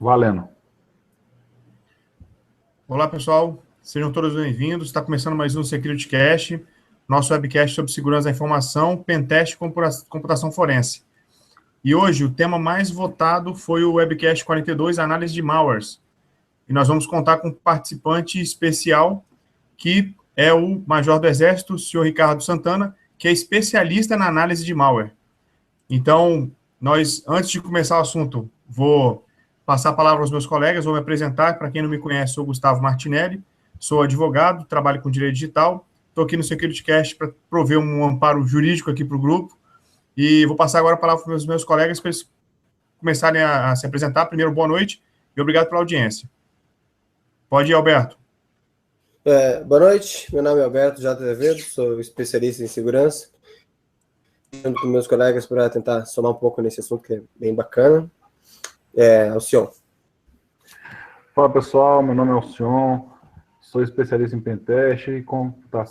Valendo. Olá, pessoal. Sejam todos bem-vindos. Está começando mais um SecurityCast, nosso webcast sobre segurança da informação, pentest e computação forense. E hoje o tema mais votado foi o webcast 42, análise de malwares. E nós vamos contar com um participante especial, que é o Major do Exército, o senhor Ricardo Santana, que é especialista na análise de malware. Então, antes de começar o assunto, vou passar a palavra aos meus colegas, vou me apresentar. Para quem não me conhece, sou Gustavo Martinelli, sou advogado, trabalho com direito digital, estou aqui no SecurityCast para prover um amparo jurídico aqui para o grupo, e vou passar agora a palavra para os meus colegas para eles começarem a se apresentar. Primeiro, boa noite e obrigado pela audiência. Pode ir, Alberto. Boa noite, meu nome é Alberto J. Azevedo, sou especialista em segurança, junto com meus colegas para tentar somar um pouco nesse assunto que é bem bacana. Alcion. Fala pessoal, meu nome é Alcion, sou especialista em pentest e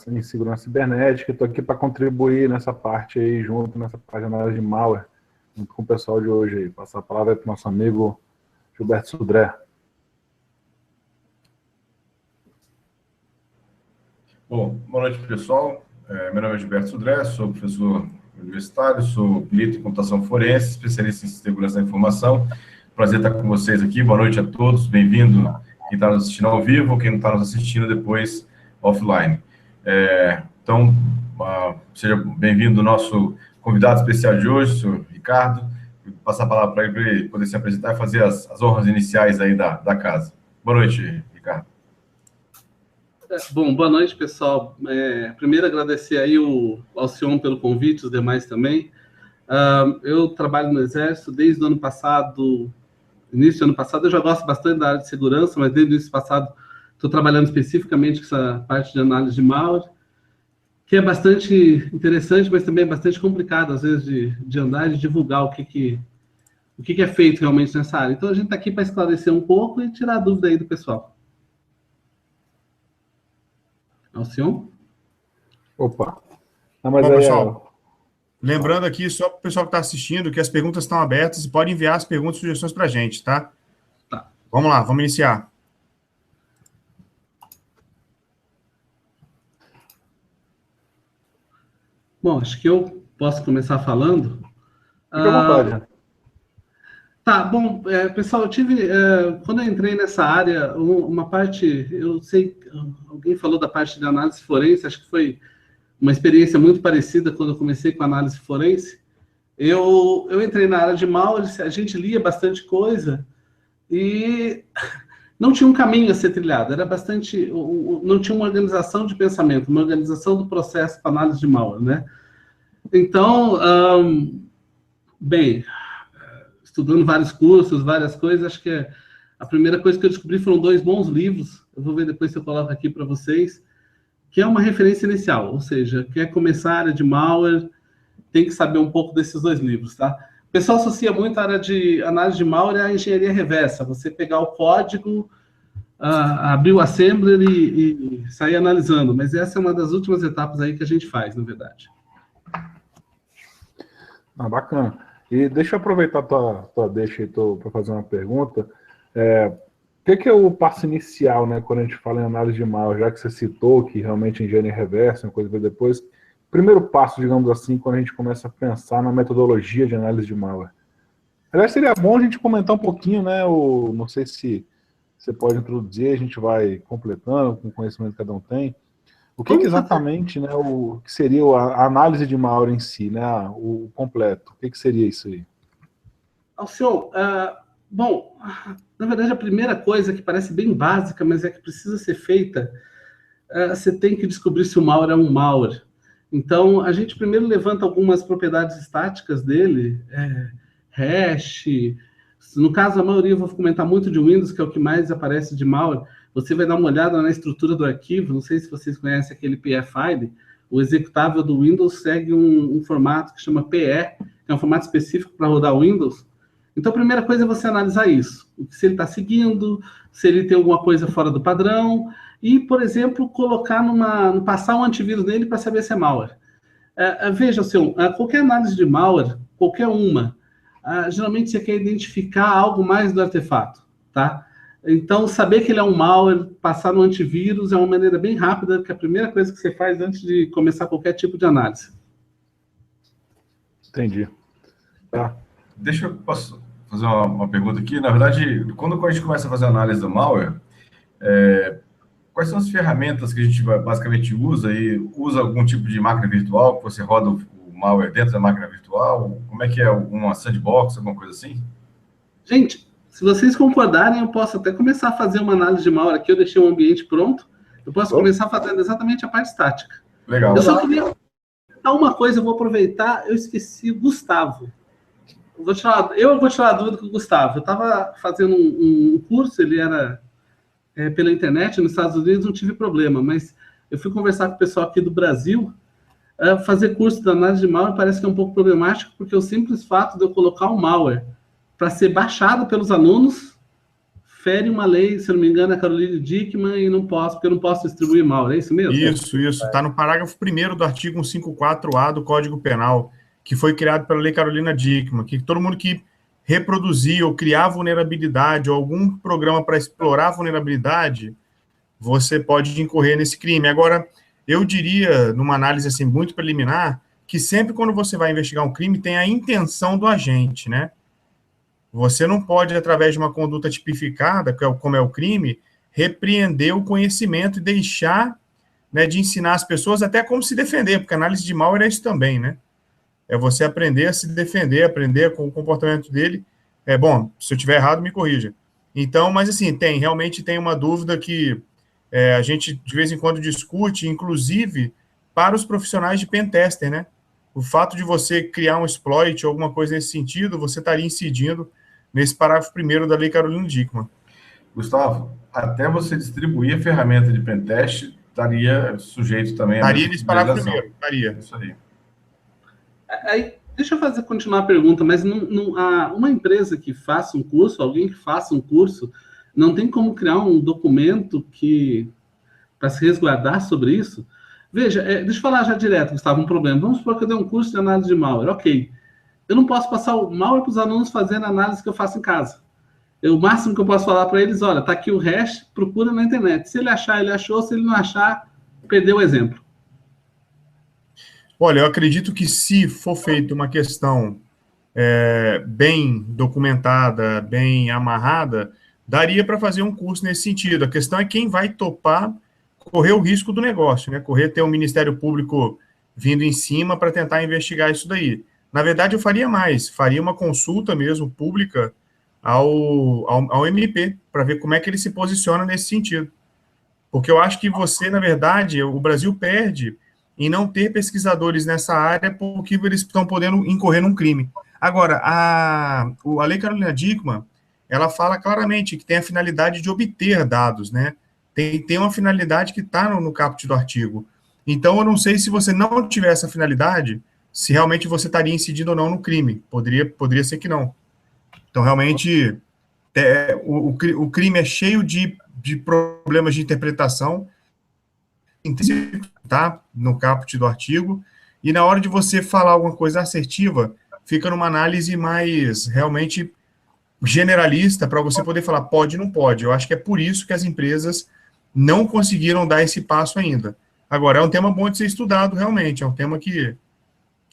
em segurança cibernética. Estou aqui para contribuir nessa parte aí, nessa parte de análise de malware, junto com o pessoal de hoje aí. Passar a palavra para o nosso amigo Gilberto Sudré. Bom, boa noite, pessoal. Meu nome é Gilberto Sudré, sou professor universitário, sou perito em computação forense, especialista em segurança da informação. Prazer estar com vocês aqui. Boa noite a todos. Bem-vindo quem está nos assistindo ao vivo, quem não está nos assistindo depois offline. Então, seja bem-vindo ao nosso convidado especial de hoje, o senhor Ricardo. Vou passar a palavra para ele poder se apresentar e fazer as honras iniciais aí da casa. Boa noite, Ricardo. Bom, boa noite, pessoal. Primeiro, agradecer aí ao Alcion pelo convite, os demais também. Eu trabalho no Exército desde o ano passado, início do ano passado. Eu já gosto bastante da área de segurança, mas desde o início passado estou trabalhando especificamente com essa parte de análise de malware, que é bastante interessante, mas também é bastante complicado, às vezes, de andar e de divulgar o que é feito realmente nessa área. Então, a gente está aqui para esclarecer um pouco e tirar a dúvida aí do pessoal. Alcion? Opa. Bom, pessoal, lembrando aqui, só para o pessoal que está assistindo, que as perguntas estão abertas e pode enviar as perguntas e sugestões para a gente, tá? Tá. Vamos lá, vamos iniciar. Bom, acho que eu posso começar falando. Fique à vontade. Tá, bom, pessoal, eu tive, quando eu entrei nessa área, uma parte, eu sei, alguém falou da parte de análise forense, acho que foi uma experiência muito parecida quando eu comecei com análise forense. Eu entrei na área de malware, a gente lia bastante coisa e não tinha um caminho a ser trilhado, era bastante, não tinha uma organização de pensamento, uma organização do processo para análise de malware, né? Então, bem, estudando vários cursos, várias coisas, acho que a primeira coisa que eu descobri foram 2 bons livros, eu vou ver depois se eu coloco aqui para vocês, que é uma referência inicial, ou seja, quer começar a área de malware, tem que saber um pouco desses 2 livros, tá? O pessoal associa muito a área de análise de malware à engenharia reversa, você pegar o código, abrir o assembler e sair analisando, mas essa é uma das últimas etapas aí que a gente faz, na verdade. Bacana. E deixa eu aproveitar tua deixa aí para fazer uma pergunta. O que é o passo inicial, né, quando a gente fala em análise de malware, já que você citou que realmente engenharia reversa, uma coisa que depois. Primeiro passo, digamos assim, quando a gente começa a pensar na metodologia de análise de malware. Aliás, seria bom a gente comentar um pouquinho, né, não sei se você pode introduzir, a gente vai completando com o conhecimento que cada um tem. O que exatamente, né, o que seria a análise de malware em si, né, o completo? O que seria isso aí? Alcion, bom, na verdade a primeira coisa que parece bem básica, mas é que precisa ser feita, você tem que descobrir se o malware é um malware. Então, a gente primeiro levanta algumas propriedades estáticas dele, hash, no caso a maioria eu vou comentar muito de Windows, que é o que mais aparece de malware. Você vai dar uma olhada na estrutura do arquivo, não sei se vocês conhecem aquele PE-File, o executável do Windows segue um formato que chama PE, que é um formato específico para rodar o Windows. Então, a primeira coisa é você analisar isso, se ele está seguindo, se ele tem alguma coisa fora do padrão, e, por exemplo, passar um antivírus nele para saber se é malware. Veja, qualquer análise de malware, qualquer uma, geralmente você quer identificar algo mais do artefato. tá? Então, saber que ele é um malware, passar no antivírus é uma maneira bem rápida, que é a primeira coisa que você faz antes de começar qualquer tipo de análise. Entendi. Tá. Posso fazer uma pergunta aqui? Na verdade, quando a gente começa a fazer análise do malware, quais são as ferramentas que a gente basicamente usa? E usa algum tipo de máquina virtual, que você roda o malware dentro da máquina virtual? Como é que é? Uma sandbox, alguma coisa assim? Gente, se vocês concordarem, eu posso até começar a fazer uma análise de malware aqui. Eu deixei um ambiente pronto. Eu posso começar fazendo exatamente a parte estática. Legal. Eu só queria uma coisa, eu vou aproveitar. Eu esqueci o Gustavo. Eu vou tirar a dúvida com o Gustavo. Eu estava fazendo um curso, ele era pela internet, nos Estados Unidos, não tive problema, mas eu fui conversar com o pessoal aqui do Brasil. Fazer curso de análise de malware parece que é um pouco problemático, porque o simples fato de eu colocar um malware para ser baixado pelos alunos fere uma lei, se não me engano, a Caroline Dickmann, e porque eu não posso distribuir malware, é isso mesmo? Isso. Está no parágrafo 1º do artigo 154A do Código Penal, que foi criado pela Lei Carolina Dickmann, que todo mundo que reproduzia ou criar vulnerabilidade ou algum programa para explorar vulnerabilidade, você pode incorrer nesse crime. Agora, eu diria, numa análise assim muito preliminar, que sempre quando você vai investigar um crime, tem a intenção do agente, né? Você não pode, através de uma conduta tipificada, como é o crime, repreender o conhecimento e deixar, né, de ensinar as pessoas até como se defender, porque a análise de malware é isso também, né? É você aprender a se defender, aprender com o comportamento dele. Bom, se eu estiver errado, me corrija. Então, mas assim, realmente tem uma dúvida que a gente de vez em quando discute, inclusive para os profissionais de pentester, né? O fato de você criar um exploit ou alguma coisa nesse sentido, você estaria incidindo nesse parágrafo 1º da Lei Carolina Dickmann. Gustavo, até você distribuir a ferramenta de pentest, estaria sujeito também a... Estaria nesse parágrafo 1º, estaria. Isso aí. Deixa eu continuar a pergunta, mas uma empresa que faça um curso, alguém que faça um curso, não tem como criar um documento para se resguardar sobre isso? Veja, deixa eu falar já direto, Gustavo, um problema. Vamos supor que eu dei um curso de análise de malware. Ok. Eu não posso passar o malware para os alunos fazendo a análise que eu faço em casa. O máximo que eu posso falar para eles, olha, tá aqui o hash, procura na internet. Se ele achar, ele achou. Se ele não achar, perdeu o exemplo. Olha, eu acredito que se for feita uma questão bem documentada, bem amarrada, daria para fazer um curso nesse sentido. A questão é quem vai topar correr o risco do negócio, né? Ter um Ministério Público vindo em cima para tentar investigar isso daí. Na verdade, eu faria mais, faria uma consulta mesmo pública ao MP, para ver como é que ele se posiciona nesse sentido. Porque eu acho que na verdade, o Brasil perde em não ter pesquisadores nessa área porque eles estão podendo incorrer num crime. Agora, a Lei Carolina Dickmann, ela fala claramente que tem a finalidade de obter dados, né? Tem uma finalidade que está no caput do artigo. Então, eu não sei se você não tiver essa finalidade, se realmente você estaria incidindo ou não no crime. Poderia ser que não. Então, realmente, o crime é cheio de problemas de interpretação, tá? No caput do artigo, e na hora de você falar alguma coisa assertiva, fica numa análise mais realmente generalista para você poder falar pode ou não pode. Eu acho que é por isso que as empresas não conseguiram dar esse passo ainda. Agora, é um tema bom de ser estudado, realmente, é um tema que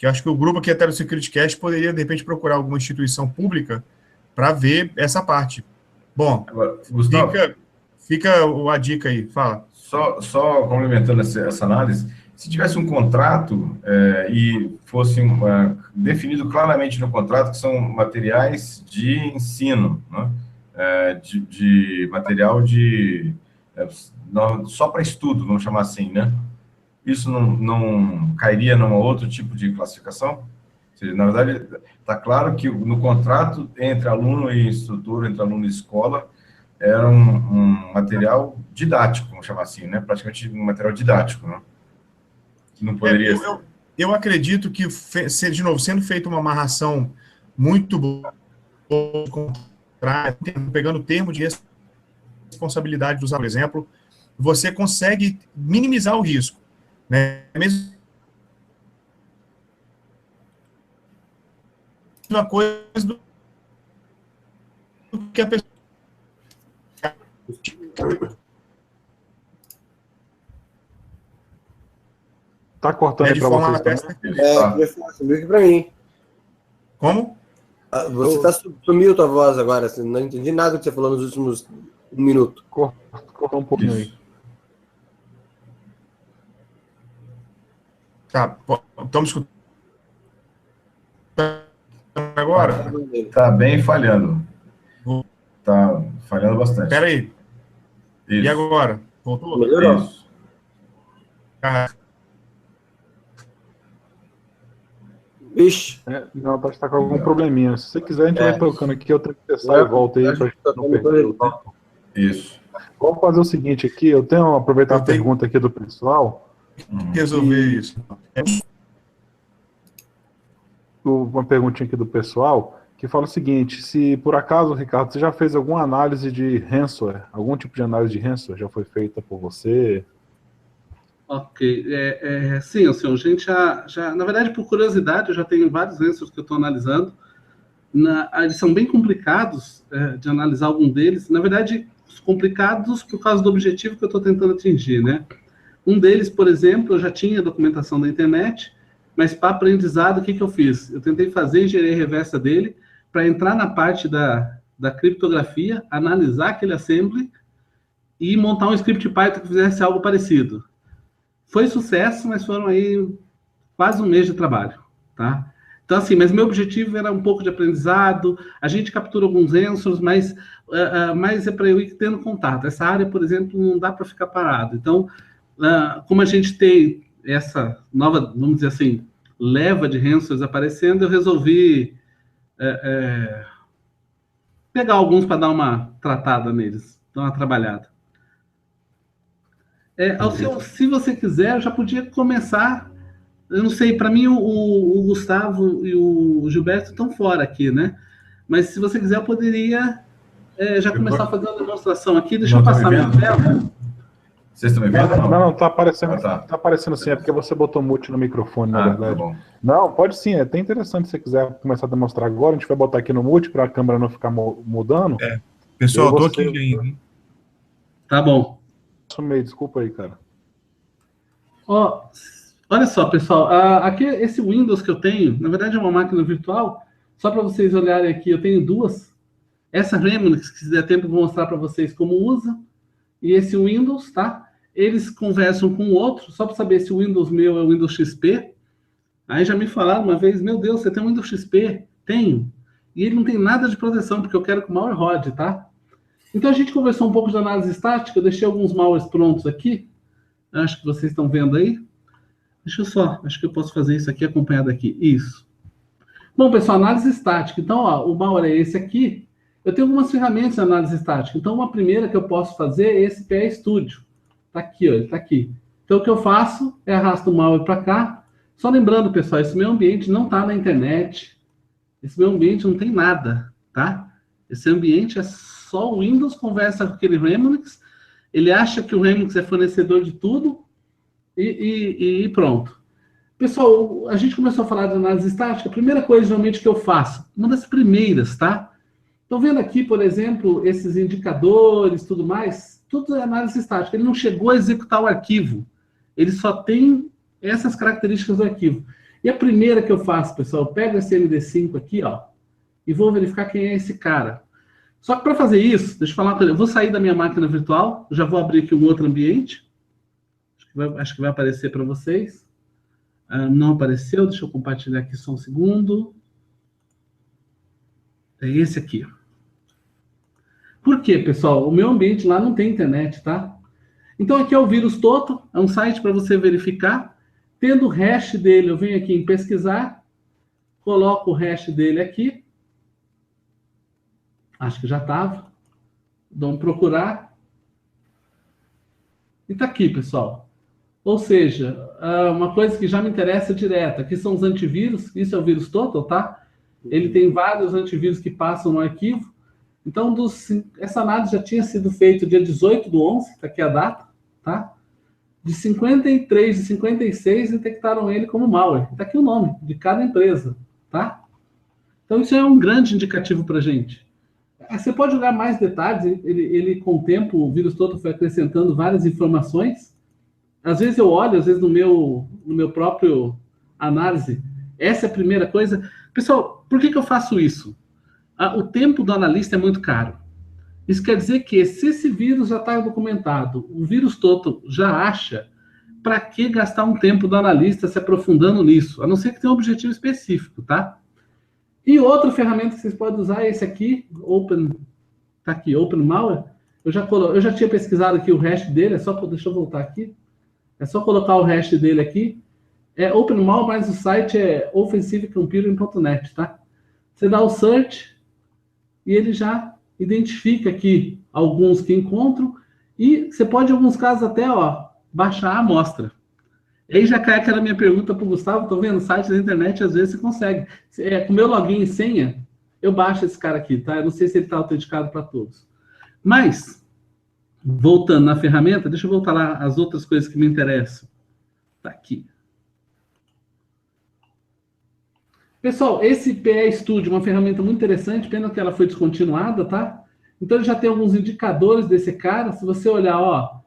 eu acho que o grupo aqui até do Security Cast poderia, de repente, procurar alguma instituição pública para ver essa parte. Bom, agora, Gustavo, fica a dica aí, fala. Só complementando essa análise, se tivesse um contrato e fosse definido claramente no contrato que são materiais de ensino, né? De material só para estudo, vamos chamar assim, né? Isso não cairia num outro tipo de classificação? Ou seja, na verdade, está claro que no contrato entre aluno e instrutor, entre aluno e escola, era um material didático, vamos chamar assim, né? Praticamente um material didático, né? Que não poderia... Eu acredito que, de novo, sendo feita uma amarração muito boa, pegando o termo de responsabilidade do usuário, por exemplo, você consegue minimizar o risco, né? Mesmo uma coisa do que a pessoa Tá cortando aí de para forma vocês até também? Sumiu aqui para mim. Como? Você sumiu tua voz agora, assim, não entendi nada que você falou nos últimos 1 minuto. Cortou um pouquinho aí. Tá, estamos escutando agora? Tá bem falhando. Tá falhando bastante. Espera aí. Isso. E agora? Voltou? Melhorou. Isso. Ixi. Não, tá com algum probleminha. Se você quiser, a gente vai tocando aqui, eu tenho que testar e volta aí pra gente não perder o tempo. Isso. Vamos fazer o seguinte aqui, eu tenho aproveitar a pergunta aqui do pessoal. Resolver isso. Uma perguntinha aqui do pessoal, que fala o seguinte: se por acaso, Ricardo, você já fez alguma análise de ransomware? Algum tipo de análise de ransomware já foi feita por você? Ok. Sim, assim, a gente na verdade, por curiosidade, eu já tenho vários ransomwares que eu estou analisando. Eles são bem complicados de analisar algum deles. Na verdade, complicados por causa do objetivo que eu estou tentando atingir, né? Um deles, por exemplo, eu já tinha documentação da internet, mas para aprendizado, o que eu fiz? Eu tentei fazer a engenharia reversa dele para entrar na parte da criptografia, analisar aquele assembly e montar um script Python que fizesse algo parecido. Foi sucesso, mas foram aí quase 1 mês de trabalho, tá? Então, assim, mas meu objetivo era um pouco de aprendizado, a gente captura alguns answers, mas é para eu ir tendo contato. Essa área, por exemplo, não dá para ficar parado. Então, como a gente tem essa nova, vamos dizer assim, leva de ransomwares aparecendo, eu resolvi pegar alguns para dar uma tratada neles, dar uma trabalhada. Se você quiser, eu já podia começar. Eu não sei, para mim o Gustavo e o Gilberto estão fora aqui, né? Mas se você quiser, eu poderia já começar a fazer uma demonstração aqui. Deixa eu passar minha tela. Vocês estão me vendo? Não, tá aparecendo, tá aparecendo sim, é porque você botou mute no microfone, na verdade. Tá bom. Não, pode sim, é até interessante se você quiser começar a demonstrar agora, a gente vai botar aqui no mute para a câmera não ficar mudando. Pessoal, eu tô aqui ainda. Tá bom. Desculpa aí, cara. Olha só, pessoal, aqui esse Windows que eu tenho, na verdade é uma máquina virtual, só para vocês olharem aqui, eu tenho duas. Essa Remnix, se der tempo, eu vou mostrar para vocês como usa. E esse Windows, tá? Eles conversam com o outro, só para saber se o Windows meu é o Windows XP. Aí já me falaram uma vez, meu Deus, você tem um Windows XP? Tenho. E ele não tem nada de proteção, porque eu quero que o malware rode, tá? Então a gente conversou um pouco de análise estática, eu deixei alguns malwares prontos aqui. Acho que vocês estão vendo aí. Deixa eu só, acho que eu posso fazer isso aqui acompanhado aqui. Isso. Bom, pessoal, análise estática. Então, o malware é esse aqui. Eu tenho algumas ferramentas de análise estática. Então, uma primeira que eu posso fazer é esse PE Studio. Tá aqui, ó, ele tá aqui. Então, o que eu faço é arrasto o malware para cá. Só lembrando, pessoal, esse meu ambiente não tá na internet. Esse meu ambiente não tem nada, tá? Esse ambiente é só o Windows, conversa com aquele Remnix. Ele acha que o Remnix é fornecedor de tudo e pronto. Pessoal, a gente começou a falar de análise estática. A primeira coisa, geralmente, que eu faço, uma das primeiras, tá? Estão vendo aqui, por exemplo, esses indicadores, tudo mais? Tudo é análise estática. Ele não chegou a executar o arquivo. Ele só tem essas características do arquivo. E a primeira que eu faço, pessoal, eu pego esse MD5 aqui, ó, e vou verificar quem é esse cara. Só que para fazer isso, deixa eu falar uma coisa, eu vou sair da minha máquina virtual, já vou abrir aqui um outro ambiente. Acho que vai aparecer para vocês. Não apareceu, deixa eu compartilhar aqui só um segundo. É esse aqui. Por quê, pessoal? O meu ambiente lá não tem internet, tá? Então aqui é o vírus Total, é um site para você verificar. Tendo o hash dele, eu venho aqui em pesquisar, coloco o hash dele aqui. Acho que já estava. Dou um procurar. E tá aqui, pessoal. Ou seja, uma coisa que já me interessa direto. Aqui são os antivírus. Isso é o vírus Total, tá? Ele tem vários antivírus que passam no arquivo. Então, essa análise já tinha sido feita dia 18/11, está aqui a data, tá? De 53 e 56 detectaram ele como malware. Está aqui o nome de cada empresa, tá? Então, isso é um grande indicativo para a gente. Você pode jogar mais detalhes, ele com o tempo, o vírus todo foi acrescentando várias informações, às vezes eu olho, às vezes no meu próprio análise, essa é a primeira coisa. Pessoal, por que eu faço isso? O tempo do analista é muito caro. Isso quer dizer que se esse vírus já está documentado, o vírus todo já acha, para que gastar um tempo do analista se aprofundando nisso? A não ser que tenha um objetivo específico, tá? E outra ferramenta que vocês podem usar é esse aqui, tá aqui, Open Malware. Eu já tinha pesquisado aqui o hash dele, deixa eu voltar aqui. É só colocar o hash dele aqui. É Open Malware, mas o site é offensivecomputing.net, tá? Você dá o search e ele já identifica aqui alguns que encontram e você pode, em alguns casos, até baixar a amostra. E aí já cai aquela minha pergunta para o Gustavo, tô vendo, site da internet, às vezes você consegue. Com o meu login e senha, eu baixo esse cara aqui, tá? Eu não sei se ele está autenticado para todos. Mas, voltando na ferramenta, deixa eu voltar lá as outras coisas que me interessam. Tá aqui. Pessoal, esse PE Studio é uma ferramenta muito interessante, pena que ela foi descontinuada, tá? Então ele já tem alguns indicadores desse cara. Se você olhar,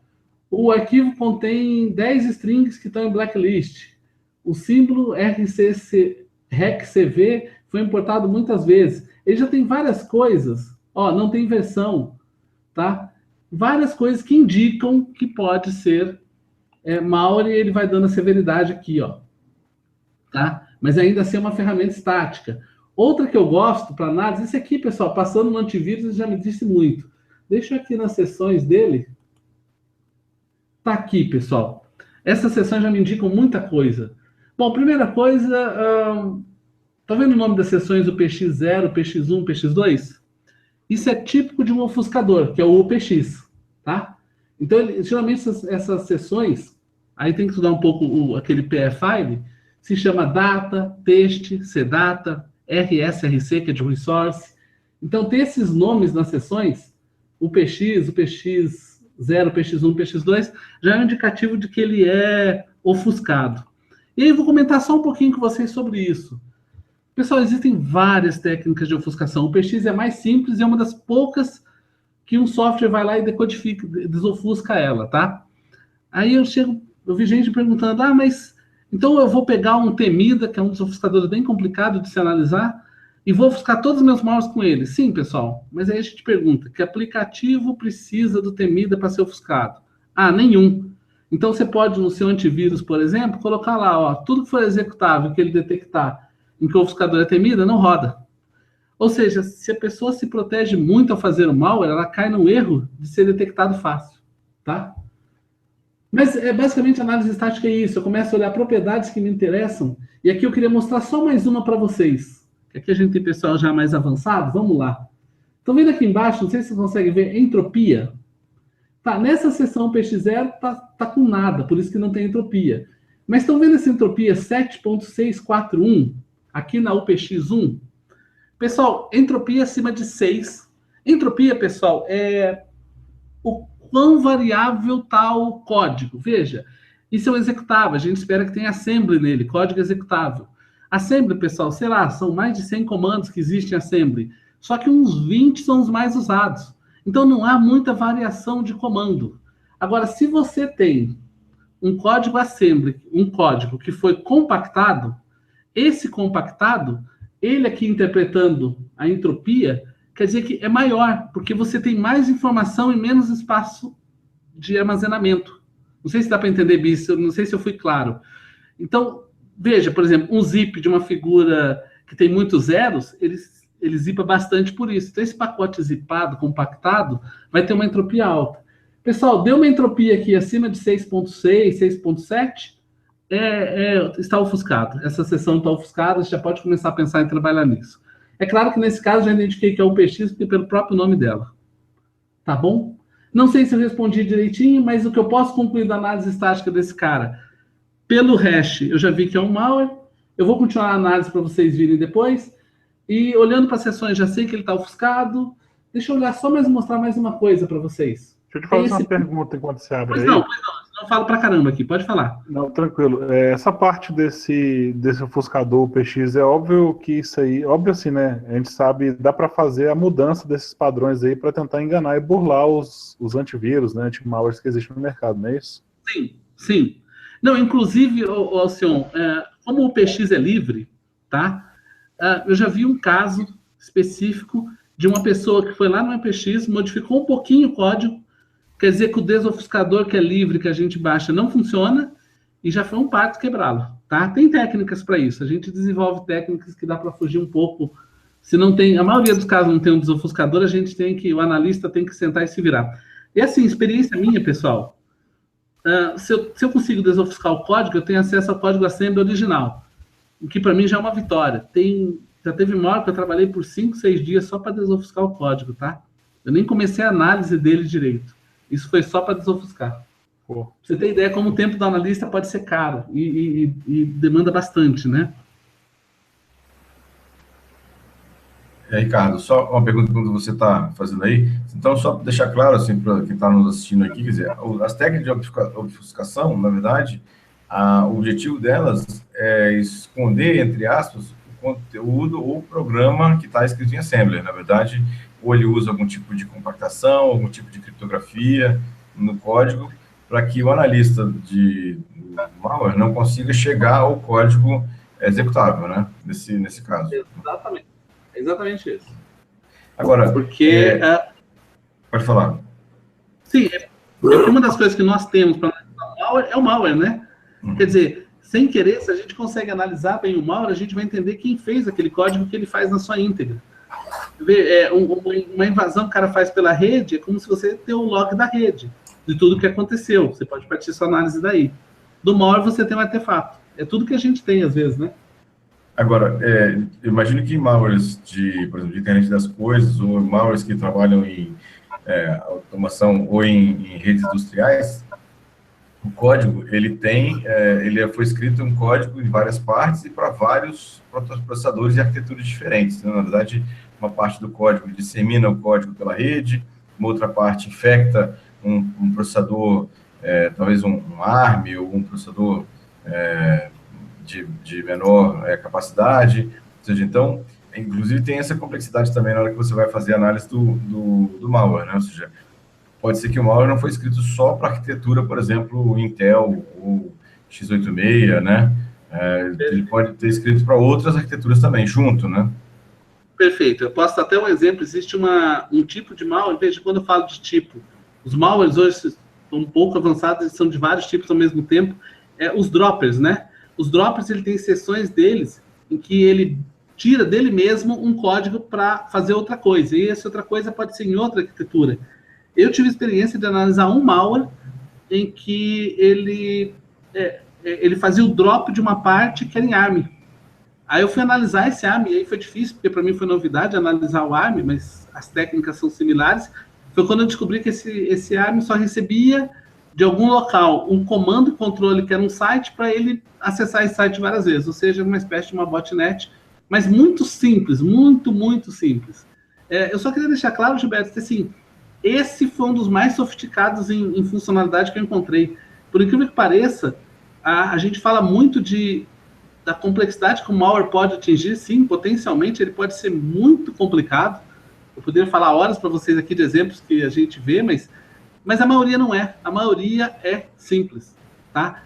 o arquivo contém 10 strings que estão em blacklist. O símbolo RecV foi importado muitas vezes. Ele já tem várias coisas. Não tem versão, tá? Várias coisas que indicam que pode ser malware, e ele vai dando a severidade aqui, tá? Mas ainda assim é uma ferramenta estática. Outra que eu gosto para análise, esse aqui, pessoal, passando no antivírus, já me disse muito. Deixa eu aqui nas seções dele. Tá aqui, pessoal. Essas seções já me indicam muita coisa. Bom, primeira coisa, tá vendo o nome das seções, o PX0, PX1, PX2? Isso é típico de um ofuscador, que é o UPX, tá? Então, geralmente essas seções, aí tem que estudar um pouco aquele PE file, se chama data, test, cdata, RSRC, que é de resource. Então, tem esses nomes nas seções, o PX, o PX0, PX1, PX2, já é um indicativo de que ele é ofuscado. E aí eu vou comentar só um pouquinho com vocês sobre isso. Pessoal, existem várias técnicas de ofuscação. O PX é mais simples e é uma das poucas que um software vai lá e decodifica, desofusca ela, tá? Aí eu vi gente perguntando, mas então eu vou pegar um Temida, que é um dos ofuscadores bem complicado de se analisar, e vou ofuscar todos os meus malwares com ele. Sim, pessoal, mas aí a gente pergunta, que aplicativo precisa do Temida para ser ofuscado? Nenhum. Então você pode, no seu antivírus, por exemplo, colocar lá, tudo que for executável que ele detectar em que o ofuscador é Temida, não roda. Ou seja, se a pessoa se protege muito ao fazer o malware, ela cai no erro de ser detectado fácil, tá? Mas basicamente a análise estática é isso. Eu começo a olhar propriedades que me interessam. E aqui eu queria mostrar só mais uma para vocês. Aqui a gente tem pessoal já mais avançado. Vamos lá. Estão vendo aqui embaixo, não sei se vocês conseguem ver, entropia. Tá, nessa seção PX0 tá com nada, por isso que não tem entropia. Mas estão vendo essa entropia 7.641 aqui na UPX1? Pessoal, entropia acima de 6. Entropia, pessoal, é o quão variável está o código. Veja, isso é um executável, a gente espera que tenha assembly nele, código executável. Assembly, pessoal, sei lá, são mais de 100 comandos que existem em assembly, só que uns 20 são os mais usados. Então não há muita variação de comando. Agora, se você tem um código assembly, um código que foi compactado, esse compactado, ele aqui interpretando a entropia, quer dizer que é maior, porque você tem mais informação e menos espaço de armazenamento. Não sei se dá para entender isso, não sei se eu fui claro. Então, veja, por exemplo, um zip de uma figura que tem muitos zeros, ele zipa bastante por isso. Então, esse pacote zipado, compactado, vai ter uma entropia alta. Pessoal, deu uma entropia aqui acima de 6.6, 6.7, está ofuscado. Essa seção está ofuscada, você já pode começar a pensar em trabalhar nisso. É claro que nesse caso já identifiquei que é o PX pelo próprio nome dela. Tá bom? Não sei se eu respondi direitinho, mas o que eu posso concluir da análise estática desse cara, pelo hash, eu já vi que é um malware. Eu vou continuar a análise para vocês virem depois. E olhando para as seções, já sei que ele está ofuscado. Deixa eu olhar só mais mostrar mais uma coisa para vocês. Deixa eu te fazer uma pergunta enquanto você abre aí. Não, eu falo pra caramba aqui, pode falar. Não, tranquilo. Essa parte desse ofuscador PX, é óbvio que isso aí, óbvio assim, né? A gente sabe, dá para fazer a mudança desses padrões aí para tentar enganar e burlar os antivírus, né? Anti-malwares que existem no mercado, não é isso? Sim. Sim. Não, inclusive, Alcion, como o PX é livre, tá? Eu já vi um caso específico de uma pessoa que foi lá no EPX, modificou um pouquinho o código, quer dizer que o desofuscador que é livre, que a gente baixa, não funciona, e já foi um parto quebrá-lo, tá? Tem técnicas para isso, a gente desenvolve técnicas que dá para fugir um pouco. Se não tem, a maioria dos casos não tem um desofuscador, o analista tem que sentar e se virar. E assim, experiência minha, pessoal, se eu consigo desofuscar o código, eu tenho acesso ao código assembly original, o que para mim já é uma vitória. Já teve uma hora que eu trabalhei por 5, 6 dias só para desofuscar o código, tá? Eu nem comecei a análise dele direito. Isso foi só para desofuscar. Pra você ter ideia como o tempo do analista pode ser caro e demanda bastante, né? Ricardo, só uma pergunta que você está fazendo aí. Então, só para deixar claro, assim, para quem está nos assistindo aqui, quer dizer, as técnicas de obfuscação, na verdade, o objetivo delas é esconder, entre aspas, o conteúdo ou o programa que está escrito em assembler. Na verdade, ou ele usa algum tipo de compactação, algum tipo de criptografia no código, para que o analista do malware não consiga chegar ao código executável, né? Nesse caso. Exatamente. É exatamente isso. Agora, porque pode falar. Sim, uma das coisas que nós temos para analisar o malware é o malware, né? Quer dizer, sem querer, se a gente consegue analisar bem o malware, a gente vai entender quem fez aquele código que ele faz na sua íntegra. Uma invasão que o cara faz pela rede é como se você tem o log da rede, de tudo que aconteceu. Você pode partir sua análise daí. Do malware você tem um artefato. É tudo que a gente tem, às vezes, né? Agora, eu imagino que malwares por exemplo, de internet das coisas, ou malwares que trabalham em automação ou em redes industriais, o código, ele foi escrito um código em várias partes e para vários processadores e arquiteturas diferentes. Né? Na verdade, uma parte do código dissemina o código pela rede, uma outra parte infecta um processador, talvez um ARM ou um processador de menor capacidade. Ou seja, então, inclusive tem essa complexidade também na hora que você vai fazer a análise do malware, né? Ou seja, pode ser que o malware não foi escrito só para arquitetura, por exemplo, Intel ou x86, né? Ele pode ter escrito para outras arquiteturas também, junto, né? Perfeito. Eu posso dar até um exemplo. Existe um tipo de malware, veja, quando eu falo de tipo, os malwares hoje estão um pouco avançados, eles são de vários tipos ao mesmo tempo, os droppers, né? Os droppers, ele tem seções deles em que ele tira dele mesmo um código para fazer outra coisa, e essa outra coisa pode ser em outra arquitetura. Eu tive experiência de analisar um malware em que ele fazia o drop de uma parte que era em ARM. Aí eu fui analisar esse ARM, e aí foi difícil, porque para mim foi novidade analisar o ARM, mas as técnicas são similares. Foi quando eu descobri que esse ARM só recebia de algum local um comando controle que era um site para ele acessar esse site várias vezes, ou seja, uma espécie de uma botnet, mas muito simples, muito, muito simples. Eu só queria deixar claro, Gilberto, que assim, esse foi um dos mais sofisticados em funcionalidade que eu encontrei. Por incrível que pareça, a gente fala muito da complexidade que o malware pode atingir. Sim, potencialmente ele pode ser muito complicado. Eu poderia falar horas para vocês aqui de exemplos que a gente vê, mas a maioria não é. A maioria é simples, tá?